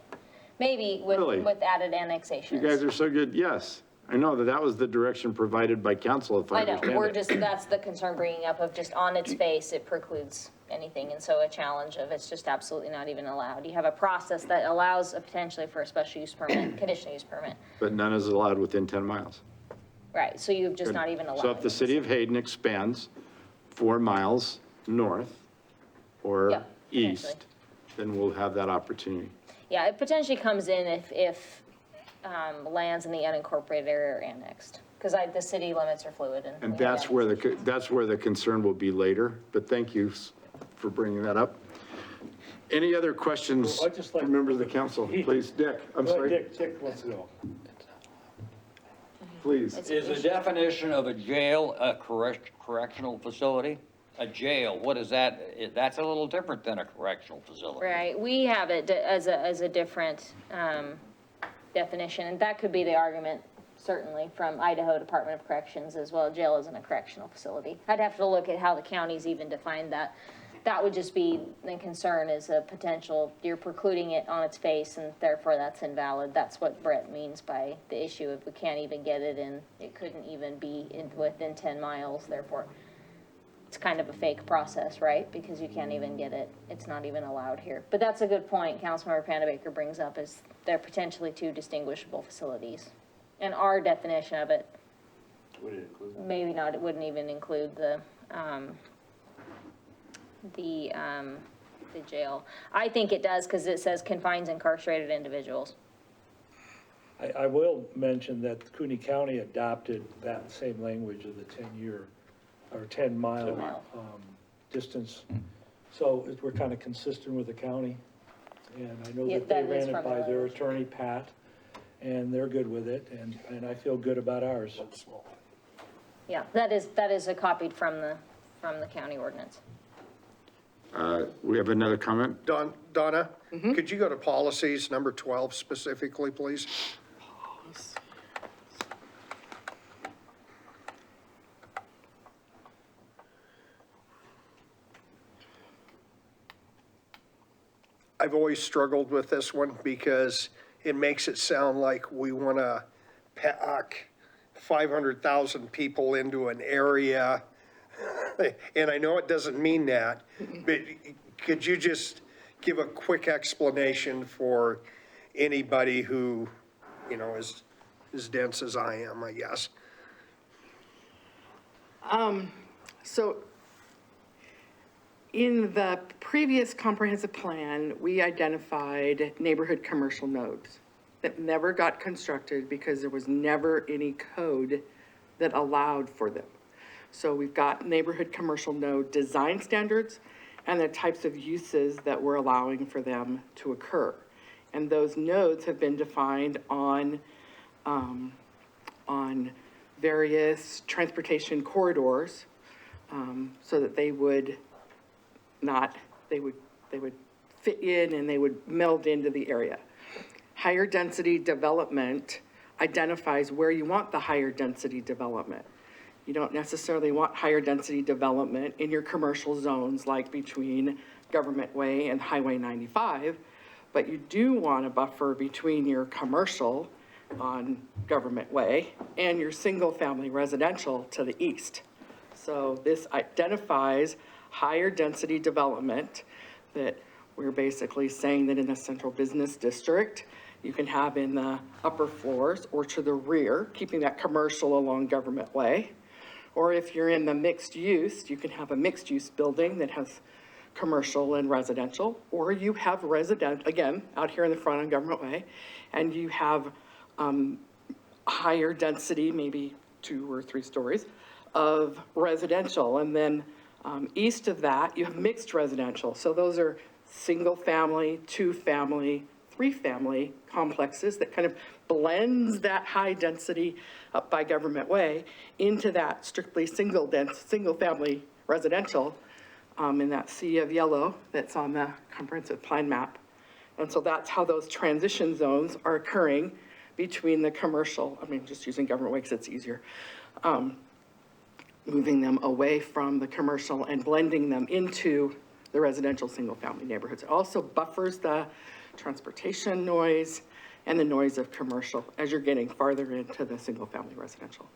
Maybe
Really?
with added
You
annexations.
guys are so good, yes. I know that was the direction provided by council, if I
I know,
understand
we're
it.
just, that's the concern bringing up of just on its face, it precludes anything. And so a challenge of it's just absolutely not even allowed. You have a process that allows potentially for a special use permit, conditional use permit.
But none is allowed within 10 miles.
Right, so you've just not even allowed.
So if the city of Hayden expands 4 miles north or
Yep, potentially.
east, then we'll have that opportunity.
Yeah, it potentially comes in if lands in the unincorporated area are annexed, because the city limits are fluid and.
And
we have
that's where the concern will be later, but thank you for bringing that up. Any other questions
Well, I'd just like-
from members of the council? Please, Dick, I'm sorry,
Dick wants to go.
please.
Is the definition of a jail a correctional facility? A jail, what is that? That's a little different than a correctional facility.
Right, we have it as a different definition, and that could be the argument, certainly, from Idaho Department of Corrections as well. Jail isn't a correctional facility. I'd have to look at how the counties even defined that. That would just be, the concern is a potential, you're precluding it on its face, and therefore that's invalid. That's what Brett means by the issue of we can't even get it in, it couldn't even be within 10 miles, therefore. It's kind of a fake process, right? Because you can't even get it, it's not even allowed here. But that's a good point Councilmember Pandabaker brings up, is they're potentially two distinguishable facilities. And our definition of it, maybe not, it wouldn't even include the jail. I think it does, because it says confines incarcerated individuals.
I will mention that Cooney County adopted that same language of the 10-year or 10-mile
10-mile.
distance. So we're kind of consistent with the county. And I know
Yeah,
that they
that is
ran it
from
by
the
their
language.
attorney, Pat, and they're good with it, and I feel good about ours.
Yeah, that is a copied from the county ordinance.
We have another comment?
Donna, could you go to policies, number 12 specifically, please? I've always struggled with this one because it makes it sound like we want to pack 500,000 people into an area. And I know it doesn't mean that, but could you just give a quick explanation for anybody who, is as dense as I am, I guess?
So in the previous comprehensive plan, we identified neighborhood commercial nodes that never got constructed because there was never any code that allowed for them. So we've got neighborhood commercial node design standards and the types of uses that we're allowing for them to occur. And those nodes have been defined on various transportation corridors, so that they would fit in and they would meld into the area. Higher density development identifies where you want the higher density development. You don't necessarily want higher density development in your commercial zones like between Government Way and Highway 95, but you do want a buffer between your commercial on Government Way and your single-family residential to the east. So this identifies higher density development that we're basically saying that in a central business district, you can have in the upper floors or to the rear, keeping that commercial along Government Way. Or if you're in the mixed use, you can have a mixed use building that has commercial and residential, or you have resident, again, out here in the front on Government Way, and you have higher density, maybe 2 or 3 stories of residential. And then east of that, you have mixed residential. So those are single family, 2 family, 3-family complexes that kind of blends that high density up by Government Way into that strictly single-family residential in that sea of yellow that's on the comprehensive plan map. And so that's how those transition zones are occurring between the commercial, I mean, just using Government Way because it's easier, moving them away from the commercial and blending them into the residential single-family neighborhoods. It also buffers the transportation noise and the noise of commercial as you're getting farther into the single-family residential.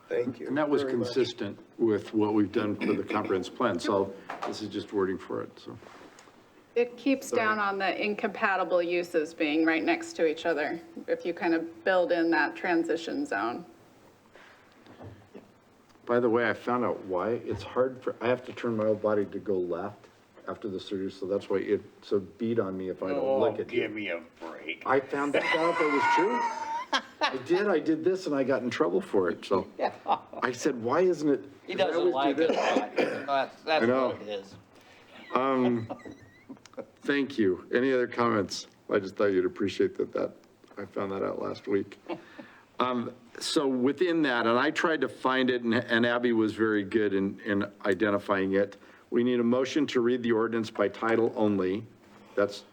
Thank you.
And that was
very much.
consistent with what we've done for the comprehensive plan, so this is just wording for it, so.
It keeps down on the incompatible uses being right next to each other, if you kind of build in that transition zone.
By the way, I found out why. It's hard for, I have to turn my whole body to go left after the surgery, so that's why it's a beat on me if I don't look at you.
Give me a break.
I found that out if it was true. I did this and I got in trouble for it, so. I said, why isn't it?
He
'cause I
doesn't
always
like
do
it.
this.
That's
I know.
what it is.
Thank you. Any other comments? I just thought you'd appreciate that, I found that out last week. So within that, and I tried to find it, and Abby was very good in identifying it. We need a motion to read the ordinance by title only. That's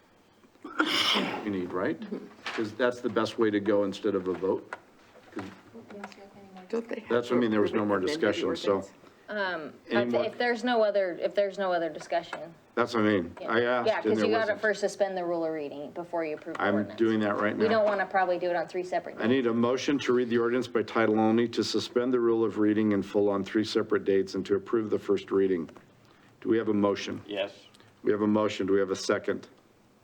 what we need, right? Because that's the best way to go instead of a vote.
Don't they have
That's what I mean, there was no
to
more
amend the
discussion, so.
ordinance?
Any more-
If there's no other discussion.
That's what I mean. I
Yeah,
asked and
because
there
you gotta
wasn't.
first suspend the rule of reading before you approve the
I'm
ordinance.
doing that right now.
We don't wanna probably do it on 3 separate
I
days.
need a motion to read the ordinance by title only, to suspend the rule of reading in full on 3 separate dates, and to approve the first reading. Do we have a motion?
Yes.
We have a motion. Do we have a second?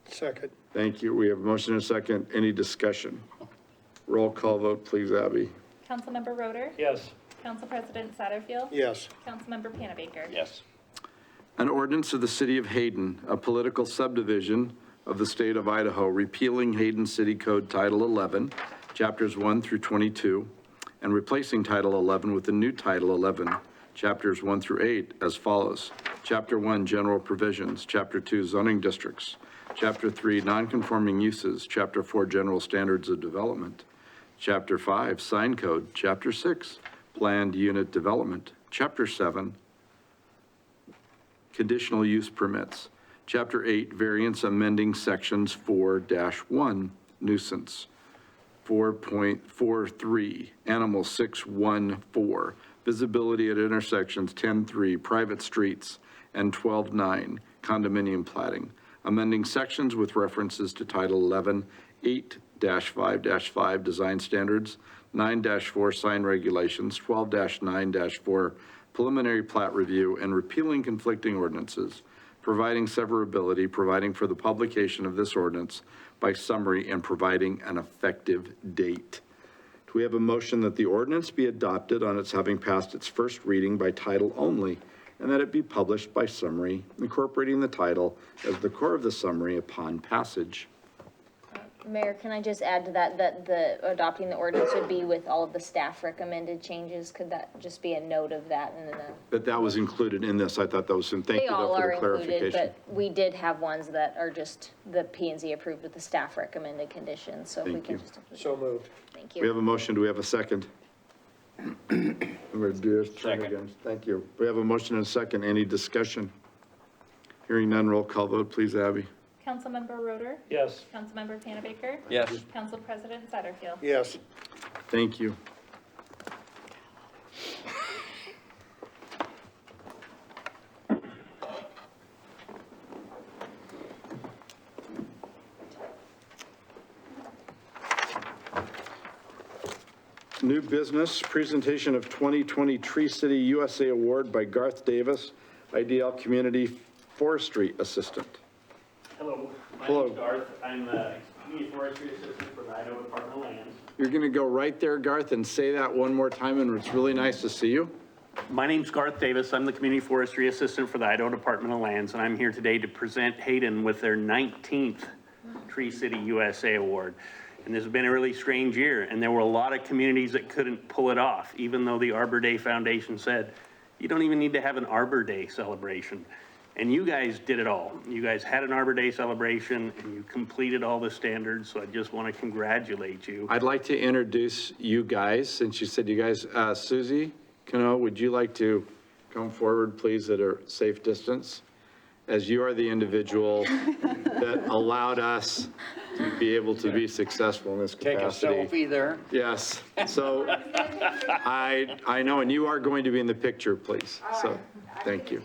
Second.
Thank you. We have a motion and a second. Any discussion? Roll call vote, please, Abby.
Councilmember Roder?
Yes.
Council President Satterfield?
Yes.
Councilmember Panabaker?
Yes.
An ordinance of the city of Hayden, a political subdivision of the state of Idaho, repealing Hayden City Code Title 11, Chapters 1 through 22, and replacing Title 11 with the new Title 11, Chapters 1 through 8, as follows. Chapter 1, General Provisions. Chapter 2, Zoning Districts. Chapter 3, Nonconforming Uses. Chapter 4, General Standards of Development. Chapter 5, Sign Code. Chapter 6, Planned Unit Development. Chapter 7, Conditional Use Permits. Chapter 8, Variance Amending Sections 4-1, Nuisance. 4.43, Animal 614, Visibility at Intersections 10-3, Private Streets, and 12-9, Condominium Platting. Amending sections with references to Title 11, 8-5-5 Design Standards, 9-4 Sign Regulations, 12-9-4 Preliminary Plat Review, and repealing conflicting ordinances, providing severability, providing for the publication of this ordinance by summary, and providing an effective date. Do we have a motion that the ordinance be adopted on its having passed its first reading by title only, and that it be published by summary, incorporating the title as the core of the summary upon passage?
Mayor, can I just add to that, that the adopting the ordinance would be with all of the staff recommended changes? Could that just be a note of that and then
That was included in this. I thought that was, and thank
they
you though
all
for
are
the
included,
clarification.
but we did have ones that are just the P and Z approved with the staff recommended conditions, so if we
Thank
can
you.
just approve.
So moved.
Thank
We
you.
have a motion. Do we have a second? I'm going to do this turn
Second.
again. Thank you. We have a motion and a second. Any discussion? Hearing none, roll call vote, please, Abby.
Councilmember Roder?
Yes.
Councilmember Panabaker?
Yes.
Council President Satterfield?
Yes.
Thank you. New business, presentation of 2020 Tree City USA Award by Garth Davis, IDL Community Forestry Assistant.
Hello, my
Hello.
name's Garth. I'm the Community Forestry Assistant for the Idaho Department of Lands.
You're going to go right there, Garth, and say that one more time, and it's really nice to see you.
My name's Garth Davis. I'm the Community Forestry Assistant for the Idaho Department of Lands, and I'm here today to present Hayden with their 19th Tree City USA Award. And this has been a really strange year, and there were a lot of communities that couldn't pull it off, even though the Arbor Day Foundation said, you don't even need to have an Arbor Day celebration. And you guys did it all. You guys had an Arbor Day celebration and you completed all the standards, so I just want to congratulate you.
I'd like to introduce you guys, since you said you guys, Susie Cano, would you like to come forward, please, at a safe distance? As you are the individual that allowed us to be able to be successful in this
Take a
capacity.
selfie there.
Yes, so I know, and you are going to be in the picture, please, so, thank you.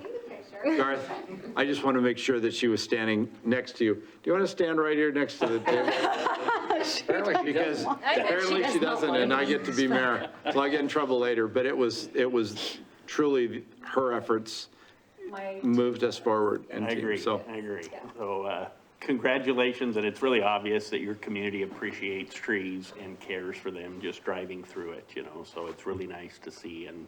Garth, I just want to make sure that she was standing next to you. Do you want to stand right here next to the table? Because apparently she doesn't, and I get to be mayor, so I get in trouble later, but it was truly her efforts moved us forward.
I agree, So congratulations, and it's really obvious that your community appreciates trees and cares for them just driving through it, so it's really nice to see. And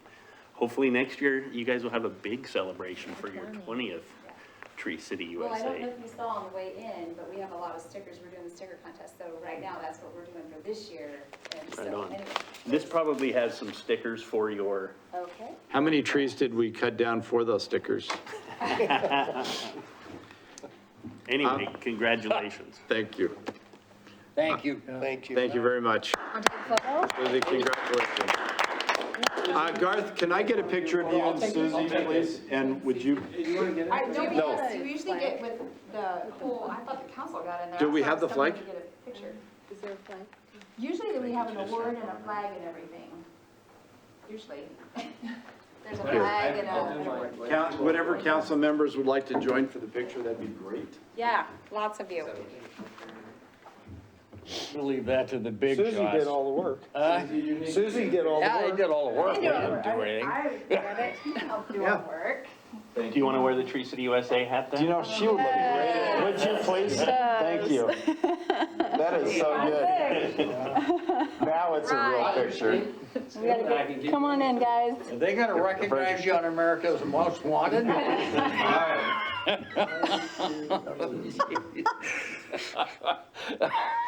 hopefully next year, you guys will have a big celebration for your 20th Tree City USA.
Well, I don't know if you saw on the way in, but we have a lot of stickers. We're doing the sticker contest, so right now, that's what we're doing for this year. And
Right
so,
on.
anyway.
This probably has some stickers for your,
Okay.
How many trees did we cut down for those stickers?
anyway, congratulations.
Thank you.
Thank you.
Thank you.
Thank you very much. Susie, congratulations. Garth, can I get a picture of you and Susie, please? And would you? No.
We usually get with the whole, I thought the council got in there.
Do we have the flag?
Is there a flag? Usually we have an award and a flag and everything. Usually. There's a flag and an award.
Whatever council members would like to join for the picture, that'd be great.
Yeah, lots of you.
We'll leave that to the big shots.
Susie did all the work. Susie did all the
Yeah, I
work.
did all the work. We didn't do anything.
I get it. I'll do all the work.
Do you want to wear the Tree City USA hat then?
You know, she would look great. Would you please? Thank you. That is so good. Now it's a real picture.
Come on in, guys.
Are they gonna recognize you on America's Most Wanted?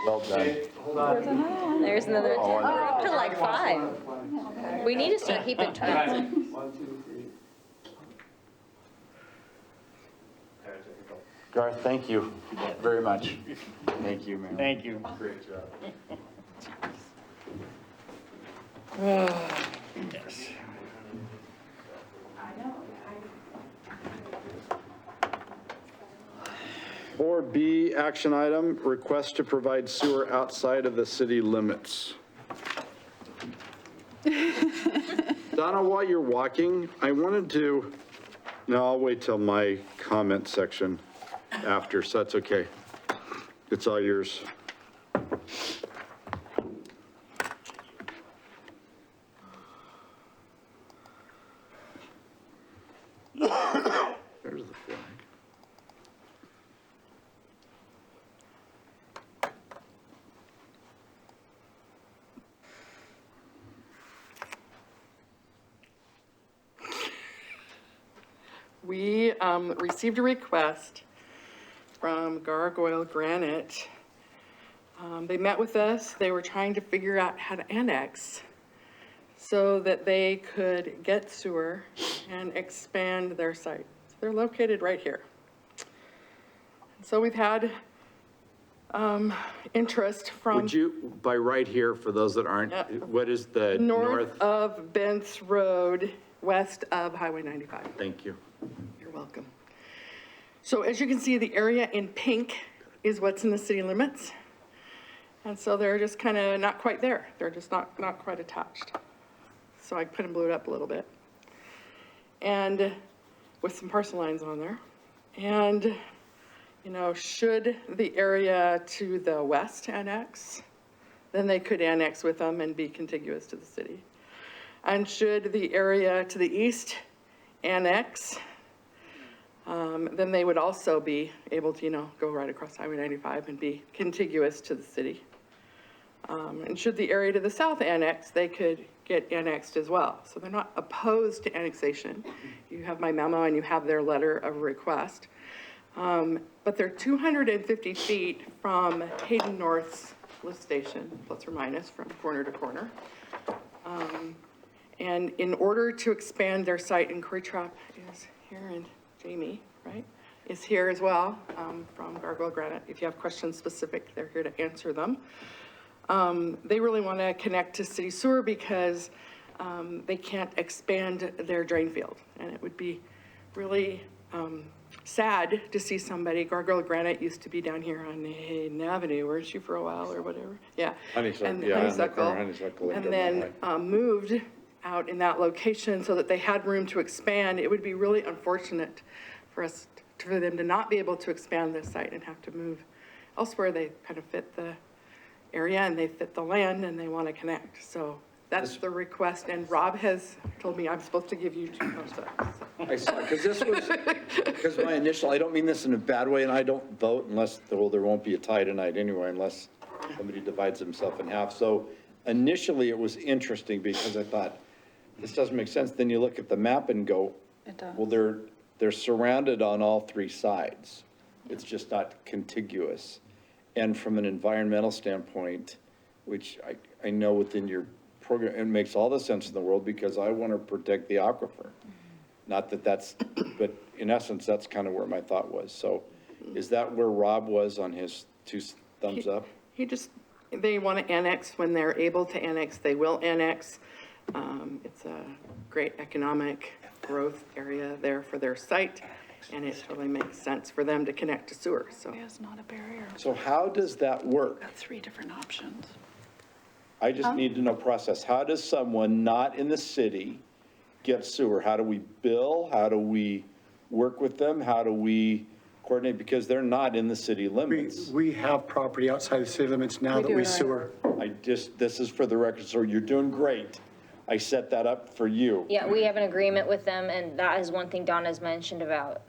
Well done.
There's another, we're up to like 5. We need to start keeping track.
1, 2, 3. Garth, thank you very much. Thank you, man.
Thank you.
Great job.
Yes.
4B, action item, request to provide sewer outside of the city limits. Donna, while you're walking, I wanted to, no, I'll wait till my comment section after, so that's okay. It's all yours. There's the flag.
We received a request from Gargoyle Granite. They met with us. They were trying to figure out how to annex so that they could get sewer and expand their site. So they're located right here. So we've had interest from
Would you, by right here, for those that aren't,
Yep.
what is the
north of Bent's Road, west of Highway 95.
Thank you.
You're welcome. So as you can see, the area in pink is what's in the city limits. And so they're just kind of not quite there. They're just not quite attached. So I put and blew it up a little bit. And with some parcel lines on there. And, you know, should the area to the west annex, then they could annex with them and be contiguous to the city. And should the area to the east annex, then they would also be able to, you know, go right across Highway 95 and be contiguous to the city. And should the area to the south annex, they could get annexed as well. So they're not opposed to annexation. You have my memo and you have their letter of request. But they're 250 feet from Hayden North's lift station, plus or minus, from corner to corner. And in order to expand their site, and Curry Trap is here, and Jamie, right, is here as well, from Gargoyle Granite. If you have questions specific, they're here to answer them. They really want to connect to city sewer because they can't expand their drain field. And it would be really sad to see somebody, Gargoyle Granite used to be down here on Hayden Avenue, weren't you for a while or whatever? Yeah.
Honeysuckle,
And
yeah,
Honeysuckle. And then moved out in that location so that they had room to expand. It would be really unfortunate for us, for them to not be able to expand this site and have to move elsewhere. They kind of fit the area and they fit the land and they want to connect. So that's the request. And Rob has told me I'm supposed to give you 2 thumbs up.
I saw, because my initial, I don't mean this in a bad way, and I don't vote unless, well, there won't be a tie tonight anyway, unless somebody divides himself in half. So initially, it was interesting because I thought, this doesn't make sense. Then you look at the map and go,
It does.
well, they're surrounded on all 3 sides. It's just not contiguous. And from an environmental standpoint, which I know within your program, it makes all the sense in the world because I want to protect the aquifer. Not that that's, but in essence, that's kind of where my thought was. So is that where Rob was on his 2 thumbs up?
They want to annex. When they're able to annex, they will annex. It's a great economic growth area there for their site, and it totally makes sense for them to connect to sewer, so.
It's not a barrier.
So how does that work?
Got 3 different options.
I just need to know process. How does someone not in the city get sewer? How do we bill? How do we work with them? How do we coordinate? Because they're not in the city limits.
We have property outside the city limits now that we sewer.
This is for the record, so you're doing great. I set that up for you.
Yeah, we have an agreement with them, and that is one thing Donna's mentioned about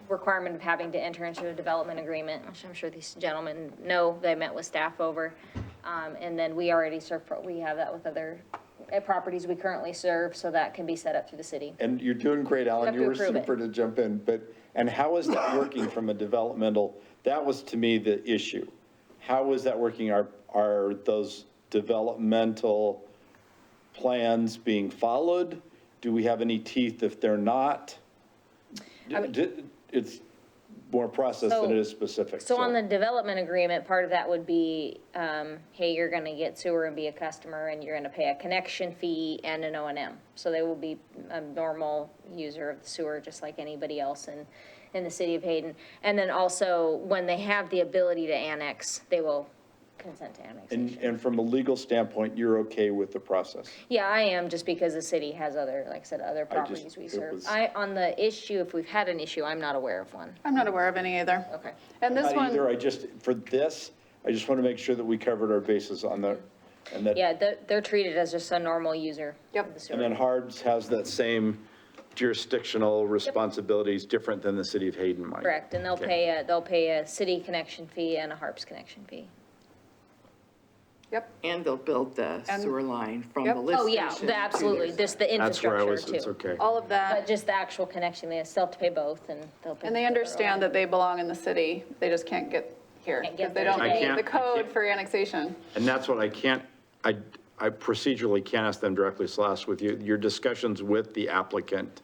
requirement of having to enter into a development agreement, which I'm sure these gentlemen know. They met with staff over. And then we already serve, we have that with other properties we currently serve, so that can be set up through the city.
And you're doing great, Alan.
You
You
have
were
to approve
super to jump in, and how is that working from a developmental, that was to me the issue. How is that working? Are those developmental plans being followed? Do we have any teeth if they're not? It's more process than it is specific.
So on the development agreement, part of that would be, hey, you're gonna get sewer and be a customer, and you're gonna pay a connection fee and an O&M. So they will be a normal user of the sewer, just like anybody else in the city of Hayden. And then also, when they have the ability to annex, they will consent to annexation.
And from a legal standpoint, you're okay with the process?
Yeah, I am, just because the city has other, like I said, other properties we serve. On the issue, if we've had an issue, I'm not aware of one.
I'm not aware of any either.
Okay.
And this
Not
one,
either, I just want to make sure that we covered our bases on the, and that.
Yeah, they're treated as just a normal user of the sewer.
And then Harbs has that same jurisdictional responsibilities, different than the city of Hayden might.
Correct, and they'll pay a city connection fee and a Harps connection fee.
yep,
And they'll build the sewer line from
Yep.
the lift
Oh, yeah,
station.
absolutely, just the
That's where I
infrastructure
was,
too.
it's okay.
all of that.
But just the actual connection, they still have to pay both, and they'll pay.
And they understand that they belong in the city, they just can't get here,
Can't get
because they
there
don't
today.
meet the code for annexation.
And that's what I can't, I procedurally can't ask them directly, so I'll ask with you, your discussions with the applicant,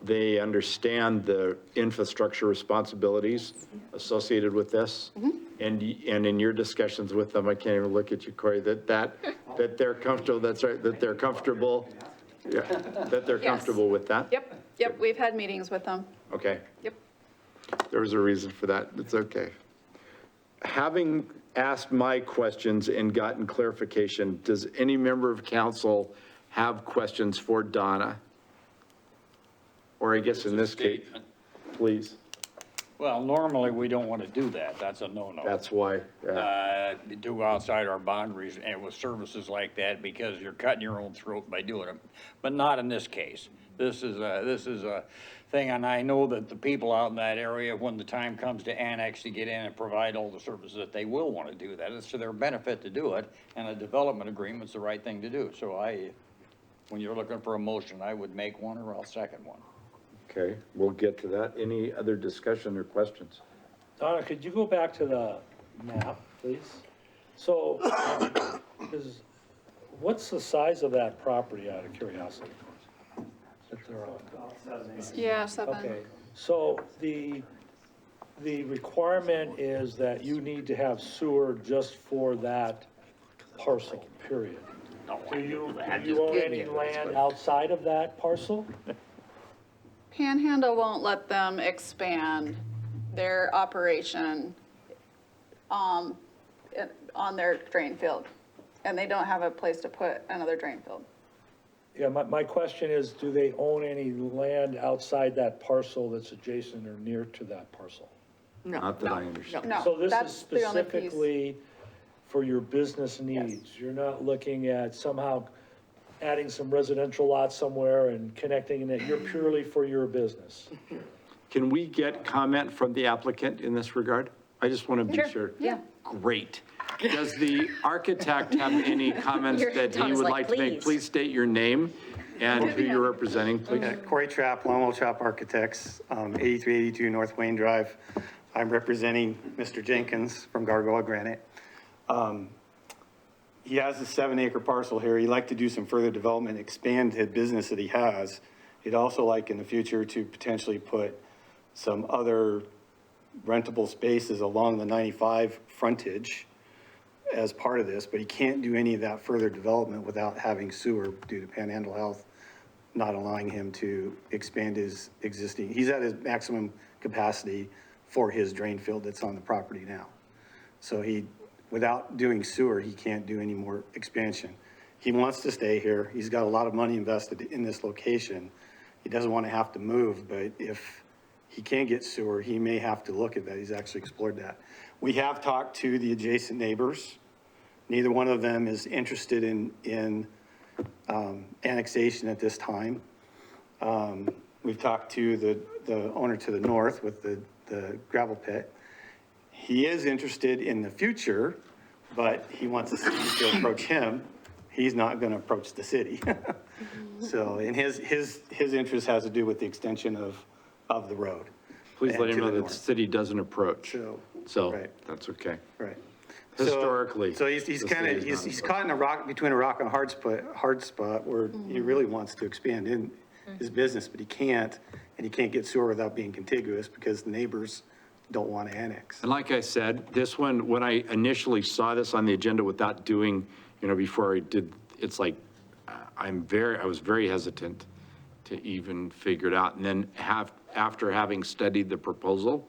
they understand the infrastructure responsibilities associated with this? And in your discussions with them, I can't even look at you, Corey, that they're comfortable, that's right, that they're comfortable, yeah, that they're
Yes.
comfortable with that?
Yep, we've had meetings with them.
Okay.
Yep.
There was a reason for that, it's okay. Having asked my questions and gotten clarification, does any member of council have questions for Donna? Or I guess in this case, please,
Well, normally, we don't want to do that. That's a no-no.
that's why, yeah.
Do outside our boundaries and with services like that, because you're cutting your own throat by doing it. But not in this case. This is a thing, and I know that the people out in that area, when the time comes to annex, to get in and provide all the services, that they will want to do that. It's to their benefit to do it, and a development agreement's the right thing to do. So when you're looking for a motion, I would make one or I'll second one.
Okay, we'll get to that. Any other discussion or questions?
Donna, could you go back to the map, please? So, what's the size of that property, out of curiosity? That they're on?
Yeah, 7.
Okay, So the requirement is that you need to have sewer just for that parcel, period. Do you own any land outside of that parcel?
Panhandle won't let them expand their operation on their drain field, and they don't have a place to put another drain field.
Yeah, my question is, do they own any land outside that parcel that's adjacent or near to that parcel?
No,
Not that I understand.
No,
So this is
that's the only piece.
specifically for your business needs? You're not looking at somehow adding some residential lots somewhere and connecting it, you're purely for your business?
Can we get comment from the applicant in this regard? I just want to be sure.
Yeah.
Great. Does the architect have any comments
Your
that he
Donna's
would
like,
like to make?
"Please."
Please state your name and who you're representing, please.
Corey Trapp, Longwell Trapp Architects, 8382 North Wayne Drive. I'm representing Mr. Jenkins from Gargoyle Granite. He has a 7-acre parcel here. He'd like to do some further development, expand his business that he has. He'd also like in the future to potentially put some other rentable spaces along the 95 frontage as part of this, but he can't do any of that further development without having sewer due to Panhandle Health not allowing him to expand his existing, he's at his maximum capacity for his drain field that's on the property now. So without doing sewer, he can't do any more expansion. He wants to stay here. He's got a lot of money invested in this location. He doesn't want to have to move, but if he can't get sewer, he may have to look at that. He's actually explored that. We have talked to the adjacent neighbors. Neither one of them is interested in annexation at this time. We've talked to the owner to the north with the gravel pit. He is interested in the future, but he wants the city to approach him. He's not going to approach the city. So, and his interest has to do with the extension of the road.
Please let
and
him
to
know
the
that the
north.
city doesn't approach. So
right.
that's okay.
Right.
Historically.
So he's
the
kind of,
city is not
he's caught in between a rock and a hard spot where he really wants to expand in his business, but he can't, and he can't get sewer without being contiguous because the neighbors don't want to annex.
And like I said, this one, when I initially saw this on the agenda without doing, before I did, it's like, I was very hesitant to even figure it out. And then after having studied the proposal,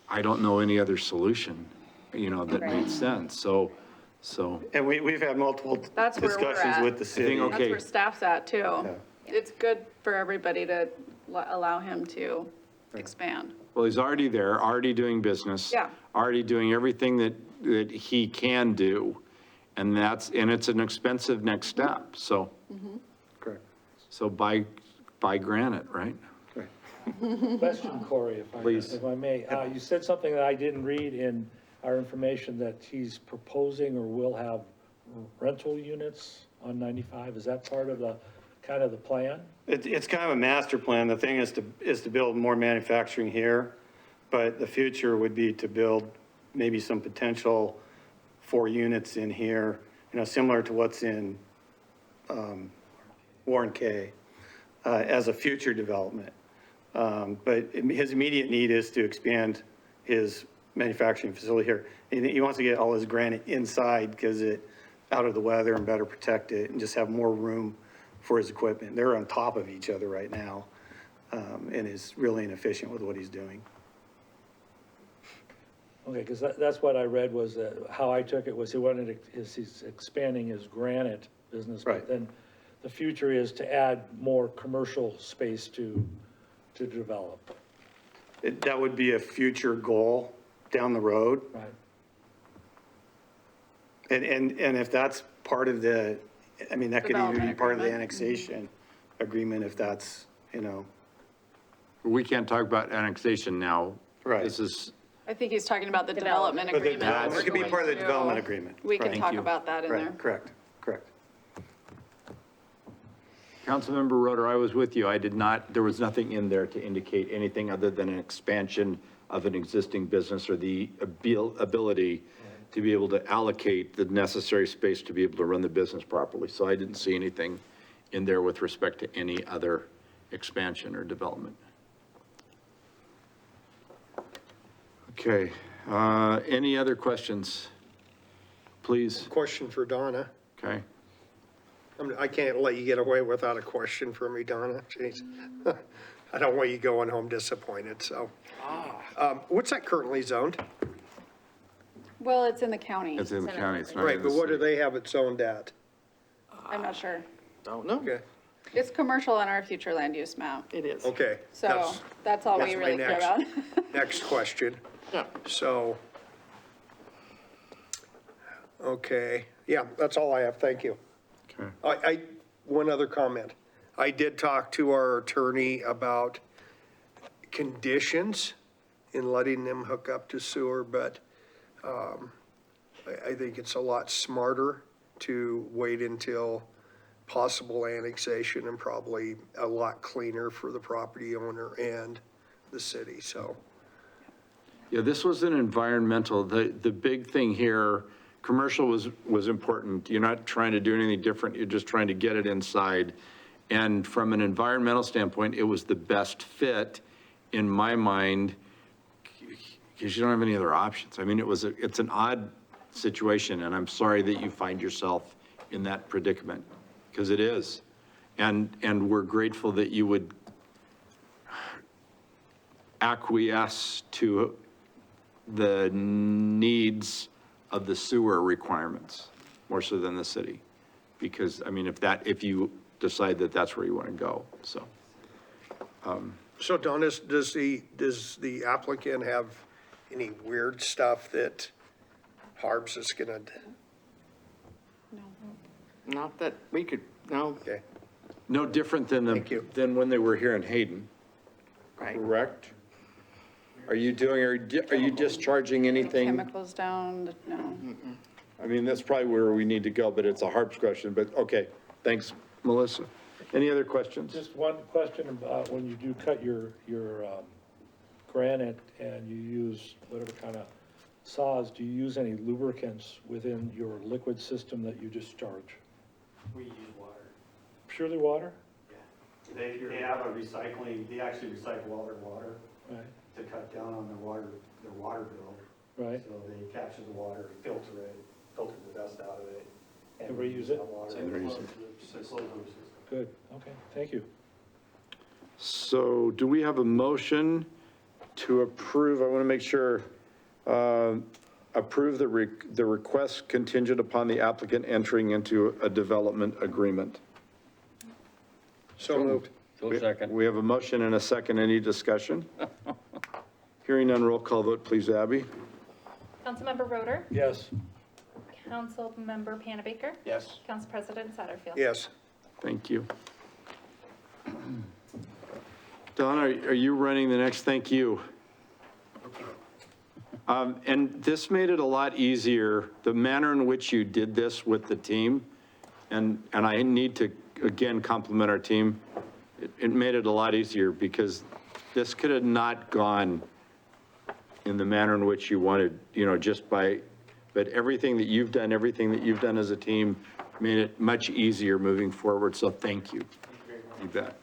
I don't know any other solution, that made sense. So.
And we've had multiple
That's where we're
discussions
at.
with the city.
think,
That's
okay.
where staff's at too. It's good for everybody to allow him to expand.
Well, he's already there, already doing business.
Yeah.
Already doing everything that he can do. And it's an expensive next step. So,
Correct.
so buy granite, right?
Question, Corey,
Please.
if I may. You said something that I didn't read in our information, that he's proposing or will have rental units on 95. Is that part of the plan?
It's kind of a master plan. The thing is to build more manufacturing here, but the future would be to build maybe some potential 4 units in here, similar to what's in Warren K, as a future development. But his immediate need is to expand his manufacturing facility here. And he wants to get all his granite inside because out of the weather and better protect it and just have more room for his equipment. They're on top of each other right now, and is really inefficient with what he's doing.
Okay, because that's what I read was, how I took it was he's expanding his granite business.
Right.
But then the future is to add more commercial space to develop.
That would be a future goal down the road.
Right.
And if that's part of that could even be
Development
part of the
agreement.
annexation agreement if that's,
We can't talk about annexation now.
Right.
This is,
I think he's talking about the development
But
agreement. that
it
we're
could be
going
part of the
to-
development agreement.
We can
Right.
talk about that in there.
Right, correct.
Councilmember Roder, I was with you. There was nothing in there to indicate anything other than an expansion of an existing business or the ability to be able to allocate the necessary space to be able to run the business properly. So I didn't see anything in there with respect to any other expansion or development. Okay, any other questions? Please,
Question for Donna.
okay.
I can't let you get away without a question for me, Donna. Jeez. I don't want you going home disappointed, so. What's that currently zoned?
Well, it's in the county.
It's in the county, it's not
Right,
in the
but what do
city.
they have it zoned at?
I'm not sure.
Don't know.
Okay,
It's commercial on our future land use map.
It is.
okay.
So that's all we
that's my
really care
next-
about.
Next question.
Yeah.
So, okay, yeah, that's all I have, thank you.
Okay.
One other comment. I did talk to our attorney about conditions in letting them hook up to sewer, but I think it's a lot smarter to wait until possible annexation and probably a lot cleaner for the property owner and the city, so.
Yeah, this was an environmental, the big thing here, commercial was important. You're not trying to do anything different, you're just trying to get it inside. And from an environmental standpoint, it was the best fit in my mind, because you don't have any other options. I mean, it's an odd situation, and I'm sorry that you find yourself in that predicament, because it is. And we're grateful that you would acquiesce to the needs of the sewer requirements, more so than the city. Because, I mean, if you decide that that's where you want to go, so.
So Don, does the applicant have any weird stuff that Harbs is gonna,
Not that we could, no,
okay,
No different than
Thank you.
than when they were here in Hayden,
right.
correct? Are you discharging anything?
Chemicals down, no.
I mean, that's probably where we need to go, but it's a Harps question, but okay, thanks, Melissa. Any other questions?
Just one question about when you do cut your granite and you use whatever kind of saws, do you use any lubricants within your liquid system that you discharge?
We use water.
Purely water?
They have a recycling, they actually recycle all their water
Right,
to cut down on their water bill.
right.
So they capture the water, filter the dust out of it.
And reuse it?
And reuse it.
It's a closed loop system.
Good, okay, thank you.
So do we have a motion to approve, I want to make sure, approve the request contingent upon the applicant entering into a development agreement?
so moved.
So second.
We have a motion and a second. Any discussion? Hearing none, roll call vote, please, Abby.
Councilmember Roder,
Yes,
Councilmember Panabaker,
Yes.
Council President Satterfield.
Yes.
Thank you. Don, are you running the next? Thank you. And this made it a lot easier, the manner in which you did this with the team. And I need to, again, compliment our team. It made it a lot easier because this could have not gone in the manner in which you wanted, but everything that you've done as a team made it much easier moving forward, so thank you. You bet.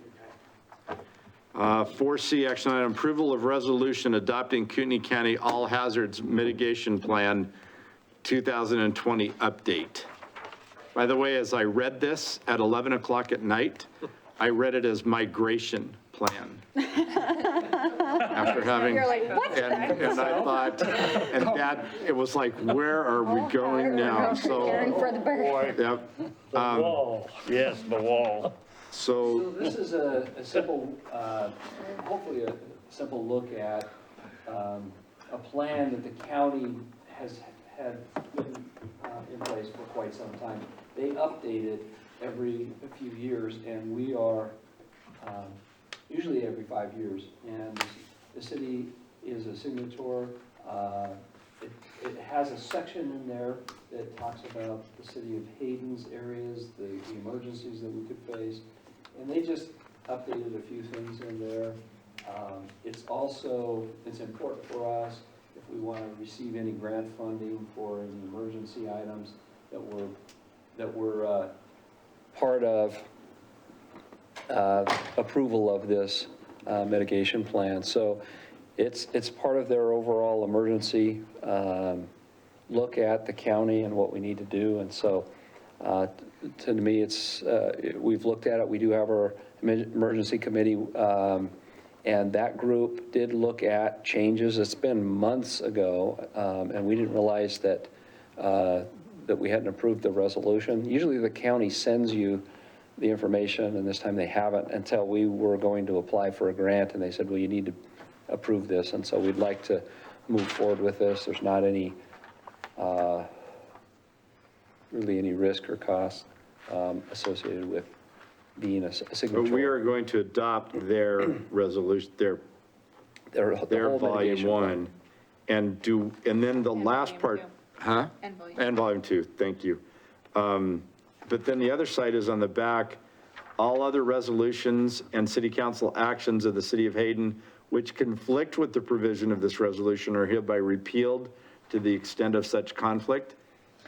4C, action item, approval of resolution adopting Kootenai County All Hazards Mitigation Plan 2020 update. By the way, as I read this at 11 o'clock at night, I read it as migration plan. After having,
You're like, what?
and I thought, and that, it was like, where are we going now? So,
Preparing for the bird.
yep.
the wall.
Yes, the wall.
So,
So this is a simple, hopefully a simple look at a plan that the county has had in place for quite some time. They update it every few years, and we are usually every 5 years. And the city is a signator. It has a section in there that talks about the city of Hayden's areas, the emergencies that we could face. And they just updated a few things in there. It's important for us if we want to receive any grant funding for any emergency items that we're part of approval of this mitigation plan. So It's part of their overall emergency look at the county and what we need to do. And so to me, we've looked at it. We do have our emergency committee, and that group did look at changes. It's been months ago, and we didn't realize that we hadn't approved the resolution. Usually the county sends you the information, and this time they haven't, until we were going to apply for a grant, and they said, well, you need to approve this. And so we'd like to move forward with this. There's not any, really any risk or cost associated with being a signature.
But we are going to adopt their resolution, their
whole
volume
mitigation plan.
one, and then the last part, huh? And volume two, thank you. But then the other side is on the back, all other resolutions and city council actions of the city of Hayden which conflict with the provision of this resolution are hereby repealed to the extent of such conflict.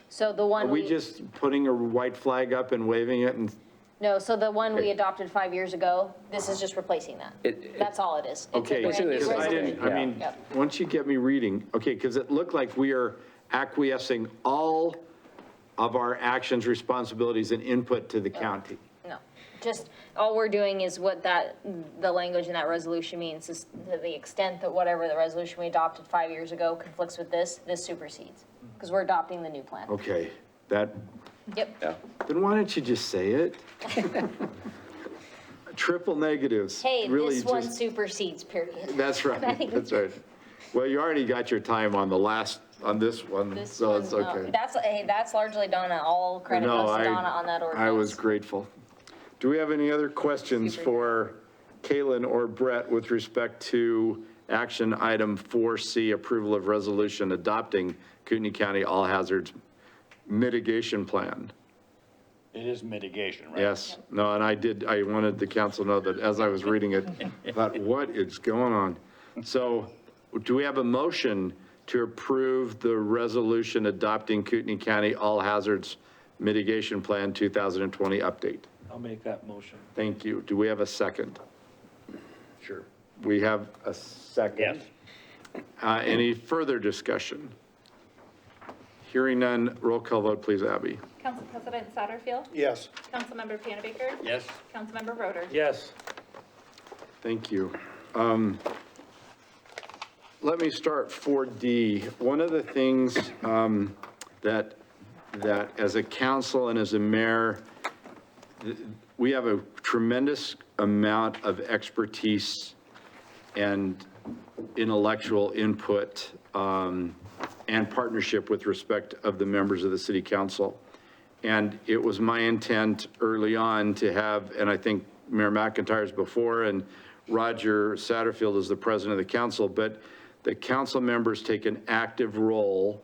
So the
Are
one
we just putting a white flag up and waving it and?
no, so the one we adopted 5 years ago, this is just replacing that. That's all it is. It's a
Okay,
brand new
because I
resolution.
didn't, I mean,
Yep.
once you get me reading, okay, because it looked like we are acquiescing all of our actions, responsibilities, and input to the county.
No, just, all we're doing is what the language in that resolution means is to the extent that whatever the resolution we adopted 5 years ago conflicts with this supersedes. Because we're adopting the new plan.
Okay, that,
Yep.
Yeah.
then why don't you just say it? Triple negatives.
Hey,
really
this one
just-
supersedes, period.
That's right, that's right. Well, you already got your time on this one,
This
so
one,
it's
no,
okay.
that's largely Donna. All credit
No,
goes to Donna on that ordinance.
I was grateful. Do we have any other questions for Kaylin or Brett with respect to action item 4C, approval of resolution adopting Kootenai County All Hazards Mitigation Plan?
It is mitigation, right?
Yes, no, and I wanted the council to know that as I was reading it, I thought, what is going on? So do we have a motion to approve the resolution adopting Kootenai County All Hazards Mitigation Plan 2020 update?
I'll make that motion.
Thank you. Do we have a second? Sure. We have a second.
Yes.
Any further discussion? Hearing none, roll call vote, please, Abby.
Council President Satterfield.
Yes.
Councilmember Panabaker.
Yes.
Councilmember Roder.
Yes.
Thank you. Let me start 4D. One of the things that as a council and as a mayor, we have a tremendous amount of expertise and intellectual input and partnership with respect of the members of the city council. And it was my intent early on to have, and I think Mayor McIntyre's before, and Roger Satterfield is the president of the council, but the council members take an active role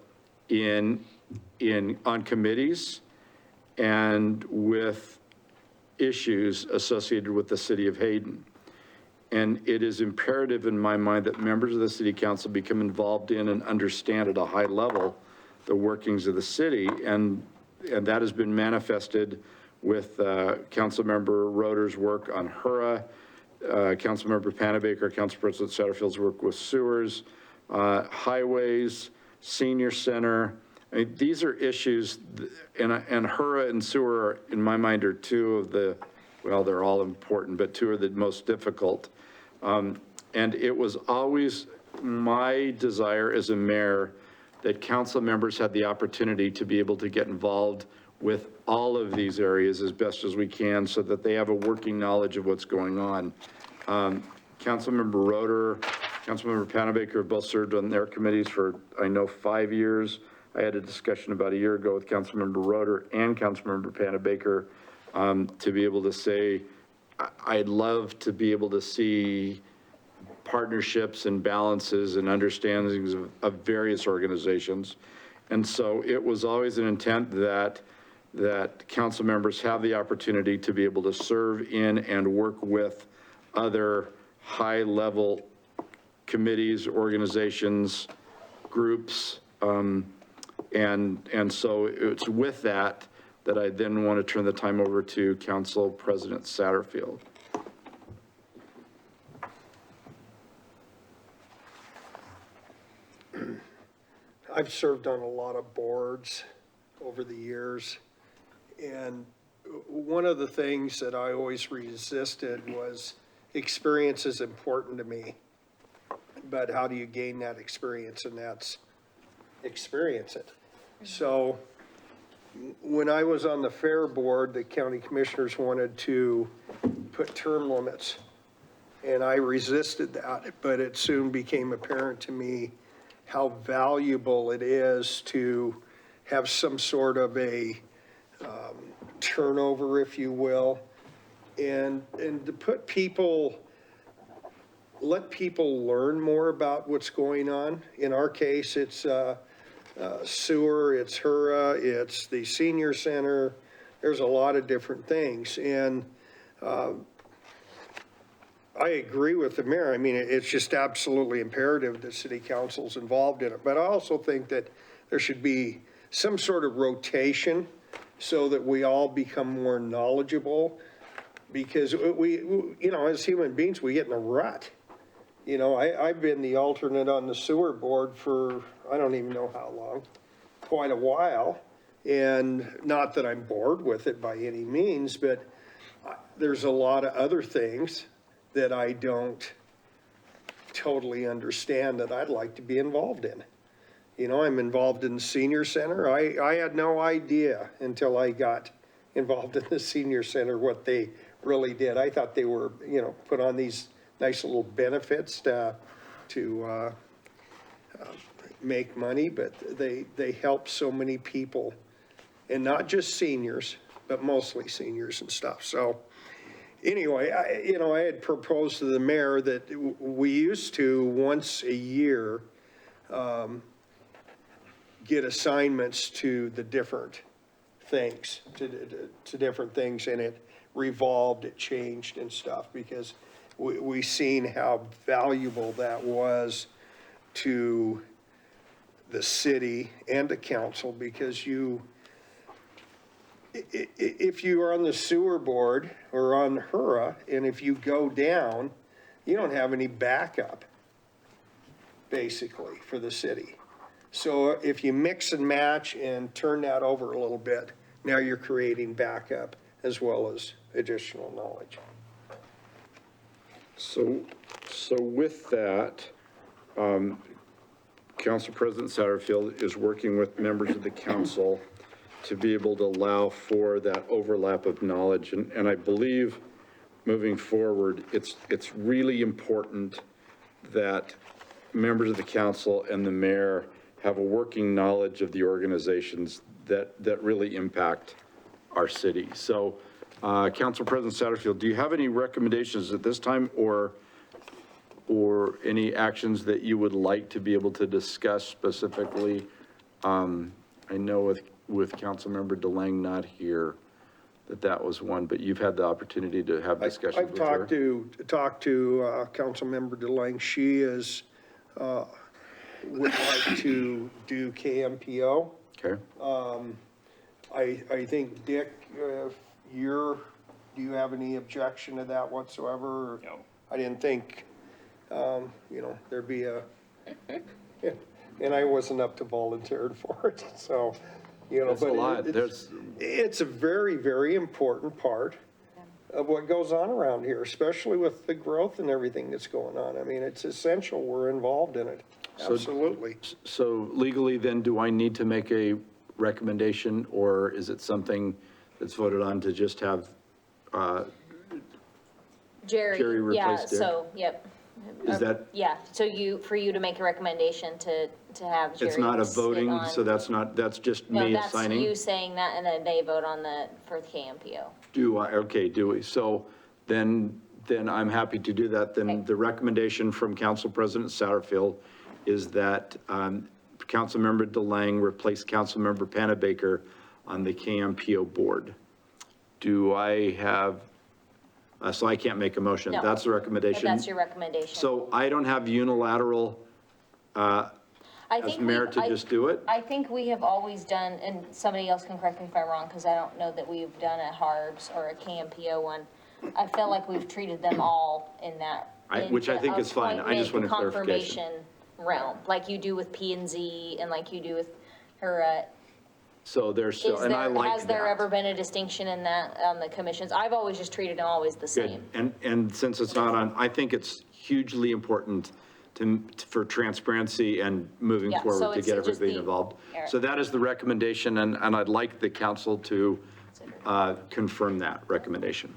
on committees and with issues associated with the city of Hayden. And it is imperative in my mind that members of the city council become involved in and understand at a high level the workings of the city. And that has been manifested with Councilmember Roder's work on HURA, Councilmember Panabaker, Council President Satterfield's work with sewers, highways, senior center. I mean, these are issues, and HURA and sewer, in my mind, are two of the, well, they're all important, but two are the most difficult. And it was always my desire as a mayor that council members had the opportunity to be able to get involved with all of these areas as best as we can so that they have a working knowledge of what's going on. Councilmember Roder, Councilmember Panabaker have both served on their committees for, I know, 5 years. I had a discussion about a year ago with Councilmember Roder and Councilmember Panabaker to be able to say, I'd love to be able to see partnerships and balances and understandings of various organizations. And so it was always an intent that council members have the opportunity to be able to serve in and work with other high-level committees, organizations, groups, and so it's with that I then want to turn the time over to Council President Satterfield.
I've served on a lot of boards over the years, and one of the things that I always resisted was experience is important to me, but how do you gain that experience? And that's experience it. So when I was on the fair board, the county commissioners wanted to put term limits, and I resisted that, but it soon became apparent to me how valuable it is to have some sort of a turnover, if you will, and to put people, let people learn more about what's going on. In our case, it's sewer, it's HURA, it's the senior center. There's a lot of different things. And I agree with the mayor. I mean, it's just absolutely imperative that city council's involved in it. But I also think that there should be some sort of rotation so that we all become more knowledgeable, because we you know, as human beings, we get in a rut. You know, I've been the alternate on the sewer board for, I don't even know how long, quite a while. And not that I'm bored with it by any means, but there's a lot of other things that I don't totally understand that I'd like to be involved in. You know, I'm involved in the senior center. I had no idea until I got involved in the senior center what they really did. I thought they were, you know, put on these nice little benefits to make money, but they help so many people, and not just seniors, but mostly seniors and stuff. So anyway, I had proposed to the mayor that we used to once a year get assignments to the different things, to different things, and it revolved, it changed and stuff, because we seen how valuable that was to the city and the council, because if you are on the sewer board or on HURA, and if you go down, you don't have any backup, basically, for the city. So if you mix and match and turn that over a little bit, now you're creating backup as well as additional knowledge.
So with that, Council President Satterfield is working with members of the council to be able to allow for that overlap of knowledge. And I believe moving forward, it's really important that members of the council and the mayor have a working knowledge of the organizations that really impact our city. So Council President Satterfield, do you have any recommendations at this time, or any actions that you would like to be able to discuss specifically? I know with Councilmember DeLange not here, that was one, but you've had the opportunity to have discussions with her.
I've talked to Councilmember DeLange. She would like to do KMPO.
Okay.
I think, Dick, do you have any objection to that whatsoever?
No.
I didn't think, there'd be and I wasn't up to volunteering for it, so,
That's a
but
lot.
it's a very, very important part of what goes on around here, especially with the growth and everything that's going on. I mean, it's essential we're involved in it. Absolutely.
So legally then, do I need to make a recommendation, or is it something that's voted on to just have Jerry replace Dick?
So, yep.
Is that?
Yeah, so for you to make a recommendation to have Jerry
It's not a
sit
voting,
on-
so that's just
No,
me
that's
assigning?
you saying that, and then they vote on for the KMPO.
Do we? So then I'm happy to do that. Then the recommendation from Council President Satterfield is that Councilmember DeLange replace Councilmember Panabaker on the KMPO board. Do I have, so I can't make a motion?
No.
That's the recommendation?
That's your recommendation.
So I don't have unilateral as mayor to just do it?
I think we have always done, and somebody else can correct me if I'm wrong, because I don't know that we've done a HARBS or a KMPO one. I feel like we've treated them all in that.
Which I think is fine. I just want a clarification.
Confirmation realm, like you do with P and Z and like you do with her,
So there's still, and I like that.
has there ever been a distinction in that, on the commissions? I've always just treated them always the
Good.
same.
And since it's not on, I think it's hugely important for transparency and moving
Yeah, so
forward to
it's
get
just
everybody
the-
involved.
Eric.
So that is the recommendation, and I'd like the council to confirm that recommendation.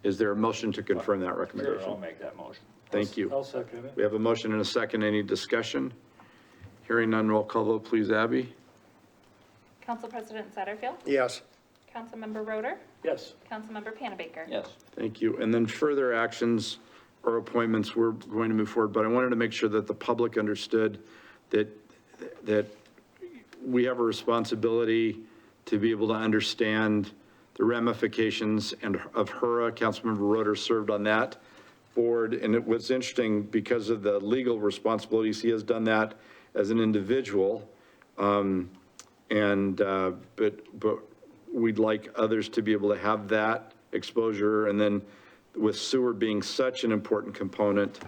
Is there a motion to confirm that
Sure,
recommendation?
I'll make that motion.
Thank you.
I'll second it.
We have a motion and a second. Any discussion? Hearing none, roll call vote, please, Abby.
Council President Satterfield,
Yes.
Councilmember Roder,
Yes.
Councilmember Panabaker.
Yes.
Thank you. And then further actions or appointments, we're going to move forward, but I wanted to make sure that the public understood that we have a responsibility to be able to understand the ramifications and of HURA. Councilmember Roeder served on that board, and it was interesting because of the legal responsibilities. He has done that as an individual. But we'd like others to be able to have that exposure. And then with sewer being such an important component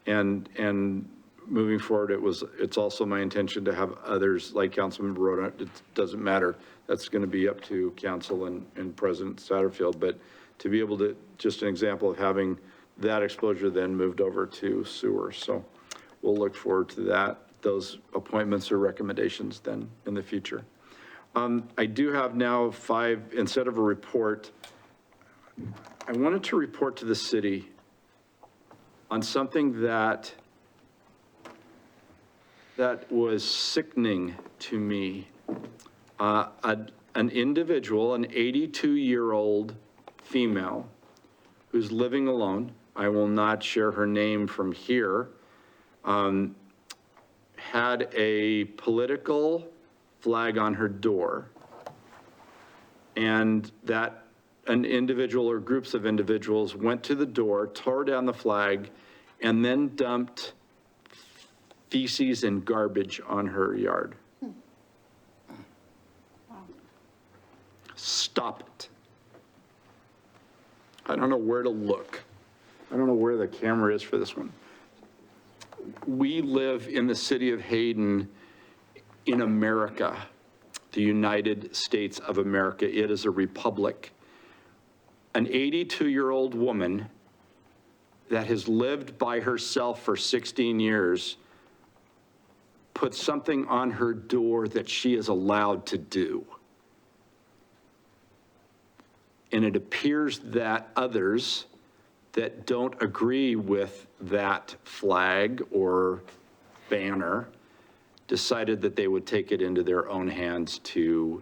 and moving forward, it's also my intention to have others like Councilmember Roda. It doesn't matter. That's going to be up to council and President Satterfield, but to be able to, just an example of having that exposure then moved over to sewer. So we'll look forward to that, those appointments or recommendations then in the future. I do have now 5, instead of a report, I wanted to report to the city on something that was sickening to me. An individual, an 82-year-old female who's living alone, I will not share her name from here, had a political flag on her door, and that an individual or groups of individuals went to the door, tore down the flag, and then dumped feces and garbage on her yard. Stop it. I don't know where to look. I don't know where the camera is for this one. We live in the city of Hayden in America, the United States of America. It is a republic. An 82-year-old woman that has lived by herself for 16 years put something on her door that she is allowed to do. And it appears that others that don't agree with that flag or banner decided that they would take it into their own hands to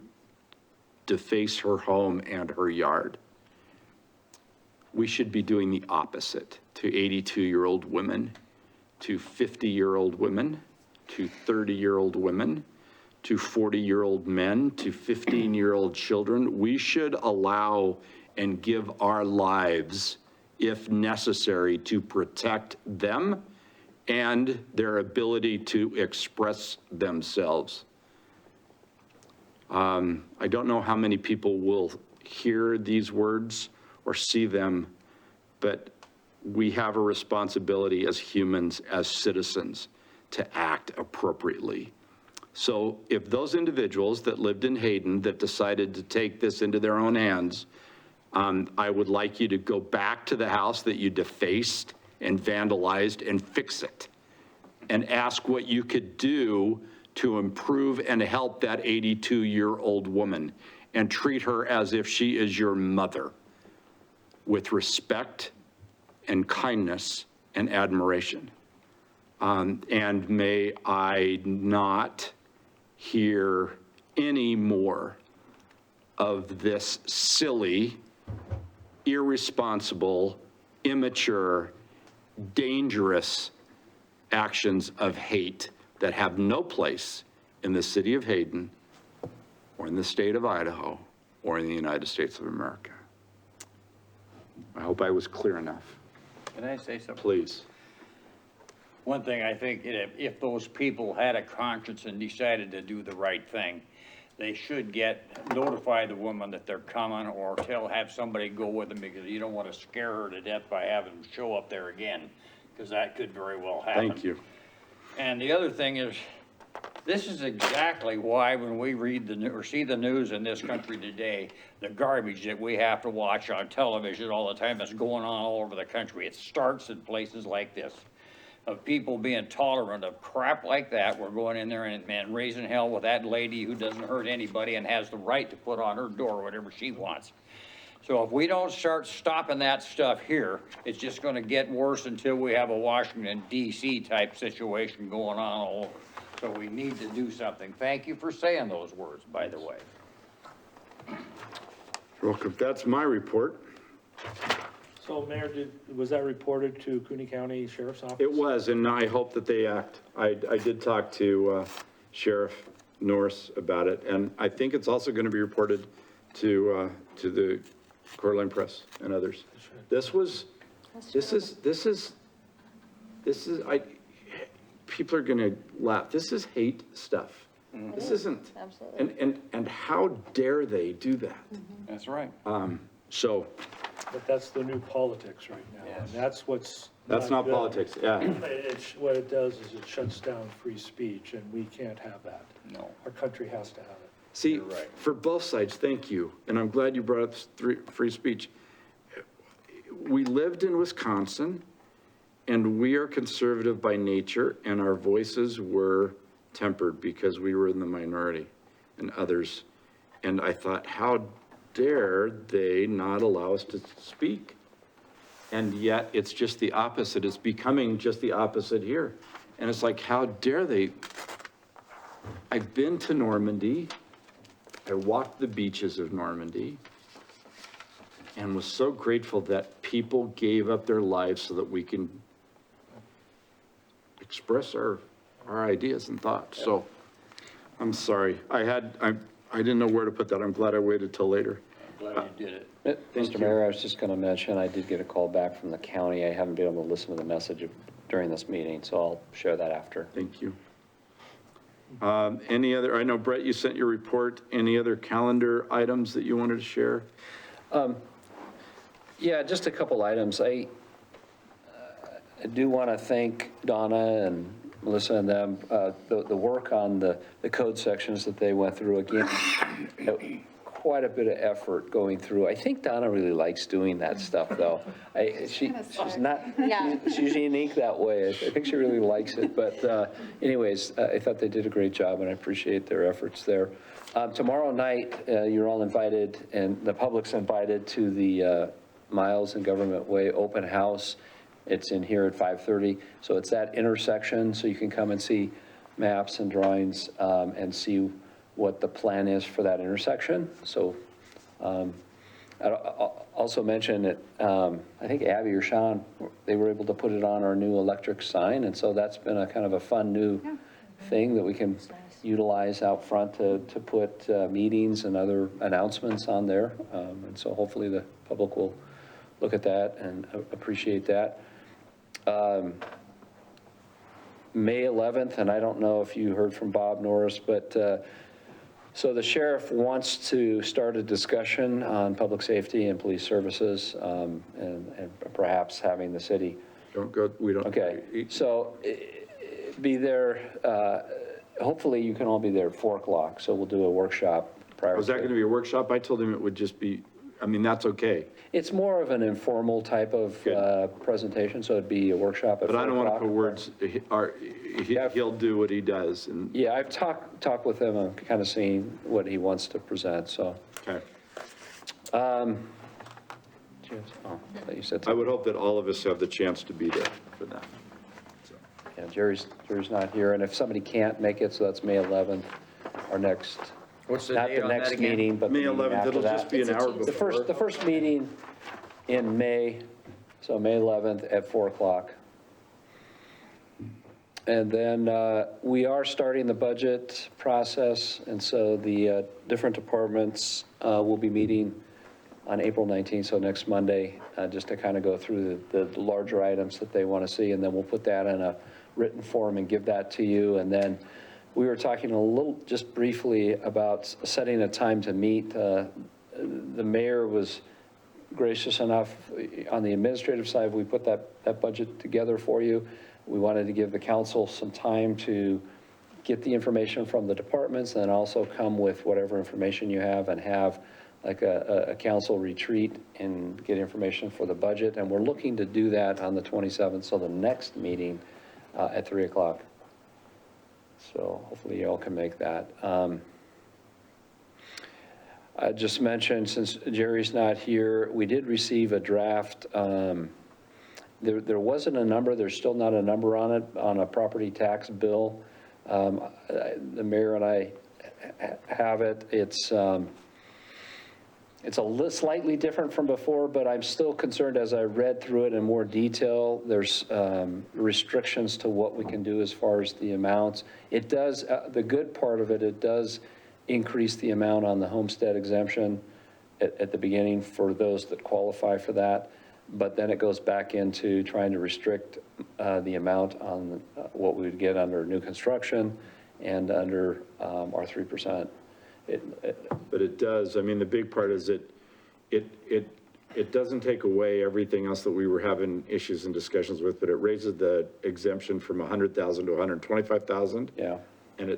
deface her home and her yard. We should be doing the opposite to 82-year-old women, to 50-year-old women, to 30-year-old women, to 40-year-old men, to 15-year-old children. We should allow and give our lives, if necessary, to protect them and their ability to express themselves. I don't know how many people will hear these words or see them, but we have a responsibility as humans, as citizens, to act appropriately. So if those individuals that lived in Hayden that decided to take this into their own hands, I would like you to go back to the house that you defaced and vandalized and fix it, and ask what you could do to improve and help that 82-year-old woman and treat her as if she is your mother, with respect and kindness and admiration. And may I not hear any more of this silly, irresponsible, immature, dangerous actions of hate that have no place in the city of Hayden or in the state of Idaho or in the United States of America. I hope I was clear enough.
Can I say something?
Please.
One thing, I think if those people had a conscience and decided to do the right thing, they should notify the woman that they're coming, or have somebody go with them, because you don't want to scare her to death by having them show up there again, because that could very well happen.
Thank you.
And the other thing is, this is exactly why when we read or see the news in this country today, the garbage that we have to watch on television all the time that's going on all over the country. It starts in places like this, of people being tolerant of crap like that. We're going in there and raising hell with that lady who doesn't hurt anybody and has the right to put on her door whatever she wants. So if we don't start stopping that stuff here, it's just gonna get worse until we have a Washington DC type situation going on all over. So we need to do something. Thank you for saying those words, by the way.
Welcome. That's my report.
So Mayor, was that reported to Cooney County Sheriff's Office?
It was, and I hope that they act. I did talk to Sheriff Norris about it, and I think it's also going to be reported to the Coeur d'Alene Press and others. People are going to laugh. This is hate stuff. This isn't.
Absolutely.
And how dare they do that?
That's right.
So.
But that's the new politics right now.
Yes.
And that's what's.
That's not
good.
politics, yeah.
What it does is it shuts down free speech, and we can't have that.
No.
Our country has to have it.
See,
right.
for both sides, thank you, and I'm glad you brought up free speech. We lived in Wisconsin, and we are conservative by nature, and our voices were tempered because we were in the minority and others. And I thought, how dare they not allow us to speak? And yet it's just the opposite. It's becoming just the opposite here. And it's like, how dare they? I've been to Normandy. I walked the beaches of Normandy and was so grateful that people gave up their lives so that we can express our ideas and thoughts. So I'm sorry. I didn't know where to put that. I'm glad I waited till later.
I'm glad you did it.
Mr. Mayor, I was just going to mention, I did get a call back from the county. I haven't been able to listen to the message during this meeting, so I'll share that after.
Thank you. Any other, I know Brett, you sent your report. Any other calendar items that you wanted to share?
Yeah, just a couple items. I do want to thank Donna and Melissa and them, the work on the code sections that they went through. Again, quite a bit of effort going through. I think Donna really likes doing that stuff, though. She's unique that way. I think she really likes it. But anyways, I thought they did a great job, and I appreciate their efforts there. Tomorrow night, you're all invited, and the public's invited to the Miles and Government Way open house. It's in here at 5:30. So it's that intersection, so you can come and see maps and drawings and see what the plan is for that intersection. So I'll also mention that I think Abby or Sean, they were able to put it on our new electric sign. And so that's been a kind of a fun new thing that we can utilize out front to put meetings and other announcements on there. And so hopefully the public will look at that and appreciate that. May 11th, and I don't know if you heard from Bob Norris, but so the sheriff wants to start a discussion on public safety and police services, and perhaps having the city.
Don't go, we don't.
Okay, so be there, hopefully you can all be there at 4 o'clock, so we'll do a workshop prior.
Was that going to be a workshop? I told him it would just be, I mean, that's okay.
It's more of an informal type of presentation, so it'd be a workshop at 4 o'clock.
But I don't want to put words, he'll do what he does. And
Yeah, I've talked with him, I'm kind of seeing what he wants to present, so.
okay.
You said
I would hope that all of us have the chance to be there for that.
Yeah, Jerry's not here, and if somebody can't make it, so that's May 11th, our next,
What's the
not
date
the
on that
next
again?
meeting, but the
May
meeting
11th,
after
it'll
that.
just be an hour before.
The first meeting in May, so May 11th at 4 o'clock. And then we are starting the budget process, and so the different departments will be meeting on April 19th, so next Monday, just to kind of go through the larger items that they want to see, and then we'll put that in a written form and give that to you. And then we were talking a little, just briefly, about setting a time to meet. The mayor was gracious enough, on the administrative side, we put that budget together for you. we wanted to give the council some time to get the information from the departments, and then also come with whatever information you have and have like a council retreat and get information for the budget. And we're looking to do that on the 27th, so the next meeting at 3 o'clock. So hopefully you all can make that. I just mentioned, since Jerry's not here, we did receive a draft. There wasn't a number, there's still not a number on it, on a property tax bill. The mayor and I have it. It's slightly different from before, but I'm still concerned as I read through it in more detail. There's restrictions to what we can do as far as the amounts. It does, the good part of it, it does increase the amount on the homestead exemption at the beginning for those that qualify for that. But then it goes back into trying to restrict the amount on what we would get under new construction and under our 3%.
But it does, I mean, the big part is it doesn't take away everything else that we were having issues and discussions with, but it raises the exemption from 100,000 to 125,000.
Yeah.
And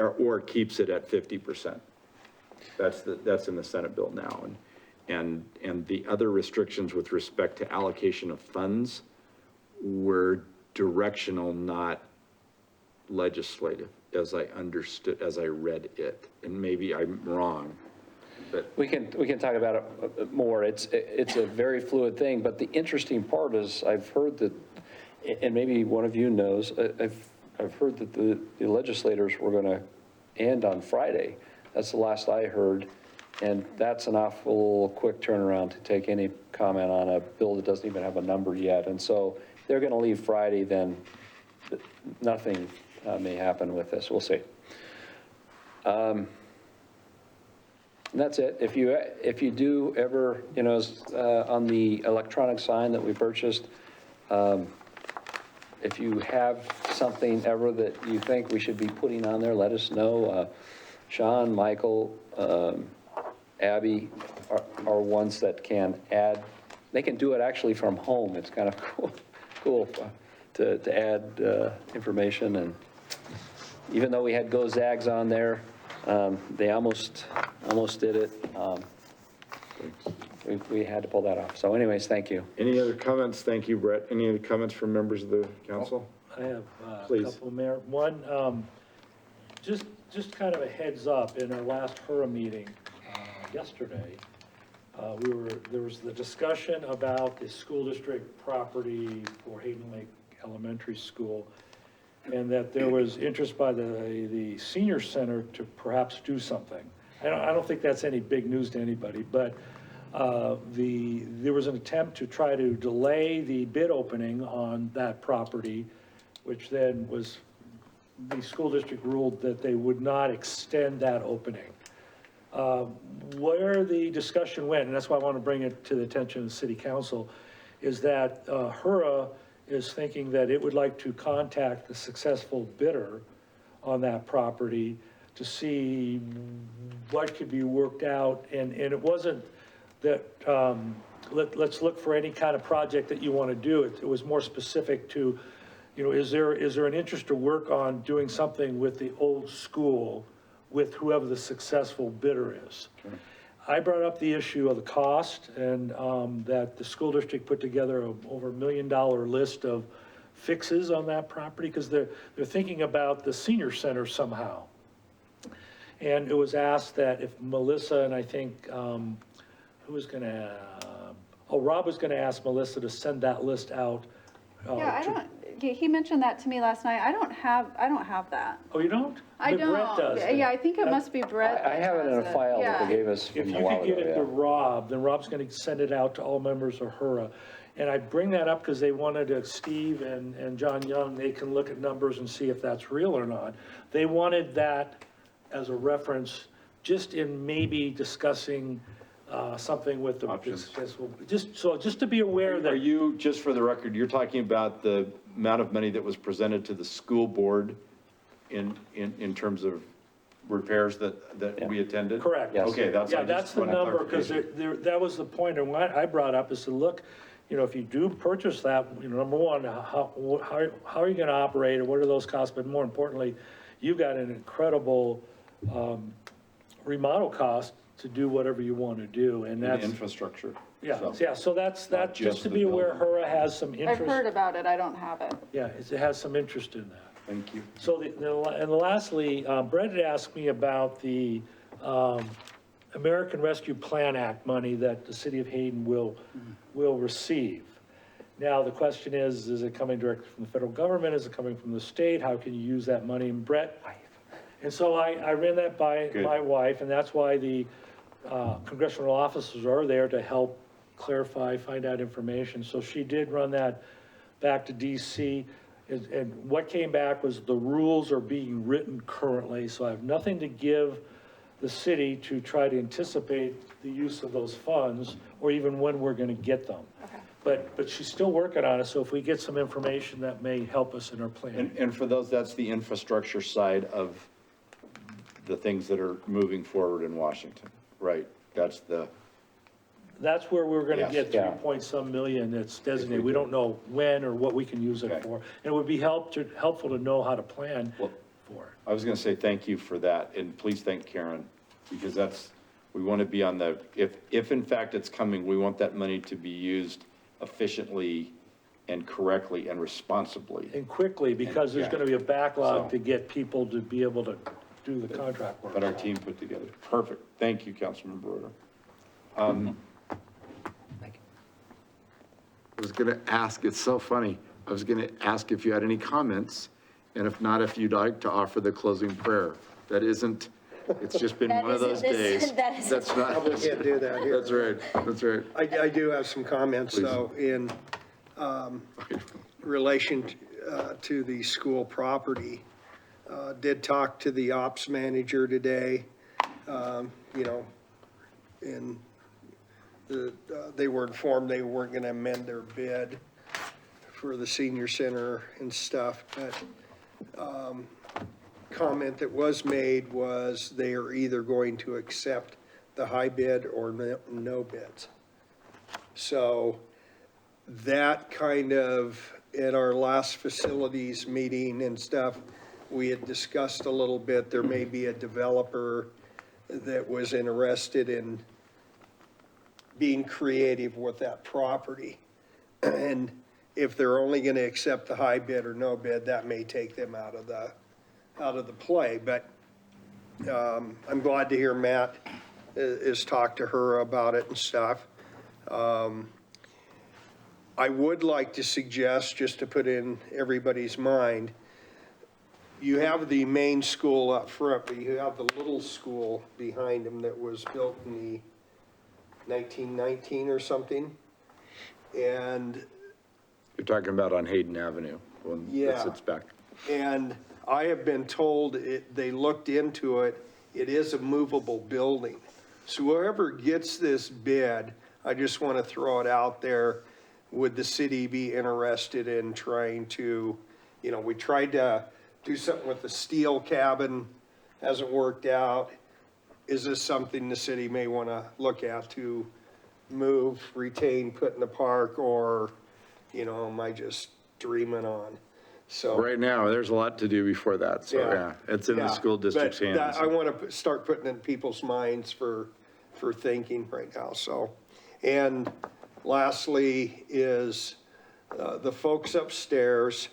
or keeps it at 50%. That's in the Senate bill now. And the other restrictions with respect to allocation of funds were directional, not legislative, as I understood, as I read it. And maybe I'm wrong, but.
We can talk about it more. It's a very fluid thing, but the interesting part is I've heard that, and maybe one of you knows, I've heard that the legislators were going to end on Friday. That's the last I heard. And that's an awful quick turnaround to take any comment on a bill that doesn't even have a number yet. And so if they're going to leave Friday, then nothing may happen with this. We'll see. And that's it. If you do ever, you know, on the electronic sign that we purchased, if you have something ever that you think we should be putting on there, let us know. Sean, Michael, Abby are ones that can add, they can do it actually from home. It's kind of cool to add information. And even though we had Go Zags on there, they almost did it. We had to pull that off. So anyways, thank you.
Any other comments? Thank you, Brett. Any other comments from members of the council?
I have
Please.
a couple, Mayor. One, just kind of a heads up, in our last HURA meeting yesterday, there was the discussion about the school district property for Hayden Lake Elementary School, and that there was interest by the senior center to perhaps do something. I don't think that's any big news to anybody, but there was an attempt to try to delay the bid opening on that property, which then was, the school district ruled that they would not extend that opening. Where the discussion went, and that's why I want to bring it to the attention of the city council, is that HURA is thinking that it would like to contact the successful bidder on that property to see what could be worked out. And it wasn't that, let's look for any kind of project that you want to do. It was more specific to, you know, is there an interest to work on doing something with the old school with whoever the successful bidder is? Sure. I brought up the issue of the cost, and that the school district put together over $1 million list of fixes on that property, because they're thinking about the senior center somehow. And it was asked that if Melissa, and I think, who was going to, Rob was going to ask Melissa to send that list out.
He mentioned that to me last night. I don't have that.
Oh, you don't?
I
But
don't.
Brett does.
Yeah, I think it must be Brett.
I have it in a file that they gave us
If
from
you
a while
could get
ago,
it to
yeah.
Rob, then Rob's going to send it out to all members of HURA. And I bring that up because they wanted to, Steve and John Young, they can look at numbers and see if that's real or not. They wanted that as a reference, just in maybe discussing something with the successful, just to be aware that.
Are you, just for the record, you're talking about the amount of money that was presented to the school board in terms of repairs that we attended?
Correct. Yes.
Okay, that's.
Yeah, that's the number, because that was the point, and what I brought up is to look, you know, if you do purchase that, you know, number one, how are you gonna operate it? What are those costs? But more importantly, you've got an incredible, remodel cost to do whatever you want to do, and that's.
Infrastructure.
Yeah, so that's,
Not
just
just
to
the
be aware,
building.
HURA has some
I've
interest.
heard about it, I don't have it.
Yeah, it has some interest in that.
Thank you.
So and lastly, Brett had asked me about the American Rescue Plan Act money that the city of Hayden will receive. Now, the question is it coming directly from the federal government? Is it coming from the state? How can you use that money? And Brett, and so I ran that by my wife, and that's why the congressional officers are there to help clarify, find out information. So she did run that back to DC. And what came back was the rules are being written currently, so I have nothing to give the city to try to anticipate the use of those funds, or even when we're gonna get them.
Okay.
But she's still working on it, so if we get some information, that may help us in our plan.
And for those, that's the infrastructure side of the things that are moving forward in Washington, right?
That's where we're gonna
Yes.
get 3-point-some million that's designated. We don't know when or what we can use it
Okay.
for. And it would be helpful to know how to plan
Well,
for it.
I was gonna say thank you for that, and please thank Karen, because we want to be on if in fact it's coming, we want that money to be used efficiently and correctly and responsibly.
And quickly, because there's gonna be a backlog
So-
to get people to be able to do the contract work.
That our team put together. Perfect. Thank you, Councilman Broder. I was gonna ask, it's so funny, I was gonna ask if you had any comments, and if not, if you'd like to offer the closing prayer. That isn't, it's just been
That
one of those
isn't this-
days.
that isn't-
That's not.
Probably can't do that here.
That's right, that's right.
I do have some comments,
Please.
though, in relation to the school property. Did talk to the ops manager today, you know, and they were informed they weren't going to amend their bid for the senior center and stuff, but comment that was made was they are either going to accept the high bid or no bids. So that kind of, at our last facilities meeting and stuff, we had discussed a little bit, there may be a developer that was interested in being creative with that property. And if they're only gonna accept the high bid or no bid, that may take them out of the play. But I'm glad to hear Matt has talked to her about it and stuff. I would like to suggest, just to put in everybody's mind, you have the main school up front, but you have the little school behind them that was built in the 1919 or something. And
You're talking about on Hayden Avenue, when
Yeah.
it sits back.
And I have been told they looked into it, it is a movable building. So whoever gets this bid, I just want to throw it out there, would the city be interested in trying to, you know, we tried to do something with the steel cabin, hasn't worked out. Is this something the city may want to look at to move, retain, put in the park, or, you know, am I just dreaming on? So.
Right now, there's a lot to do before that, so yeah, it's in the
Yeah,
school district's
but
hands.
I want to start putting it in people's minds for thinking right now, so. And lastly is the folks upstairs,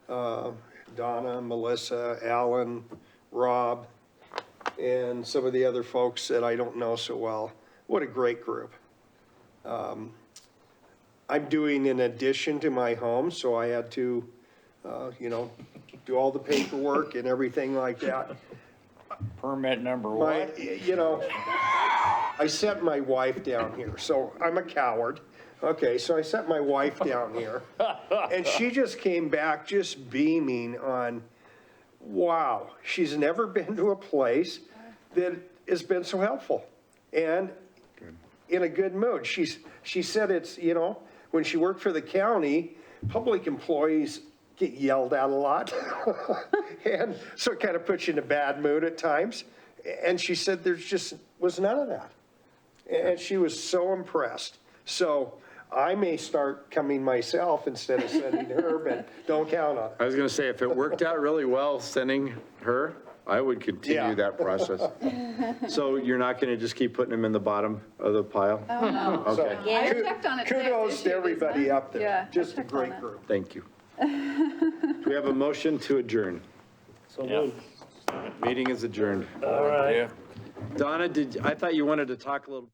Donna, Melissa, Alan, Rob, and some of the other folks that I don't know so well. What a great group. I'm doing an addition to my home, so I had to, you know, do all the paperwork and everything like that.
Permit number what?
You know, I sent my wife down here, so I'm a coward. Okay, so I sent my wife down here, and she just came back just beaming on, wow, she's never been to a place that has been so helpful and in a good mood. She said it's, you know, when she worked for the county, public employees get yelled at a lot. And so it kind of puts you in a bad mood at times. And she said there's just was none of that. And she was so impressed. So I may start coming myself instead of sending her, but don't count on it.
I was gonna say, if it worked out really well sending her, I would continue
Yeah.
that process. So you're not gonna just keep putting them in the bottom of the pile?
Oh, no.
Okay,
I
Ku-
checked on it today.
Kudos
It's
to
issued,
everybody
isn't it?
up there.
Yeah, I
Just a
checked on
great
it.
group.
thank you. Do we have a motion to adjourn?
So moved.
Meeting is adjourned.
All right.
Donna, I thought you wanted to talk a little.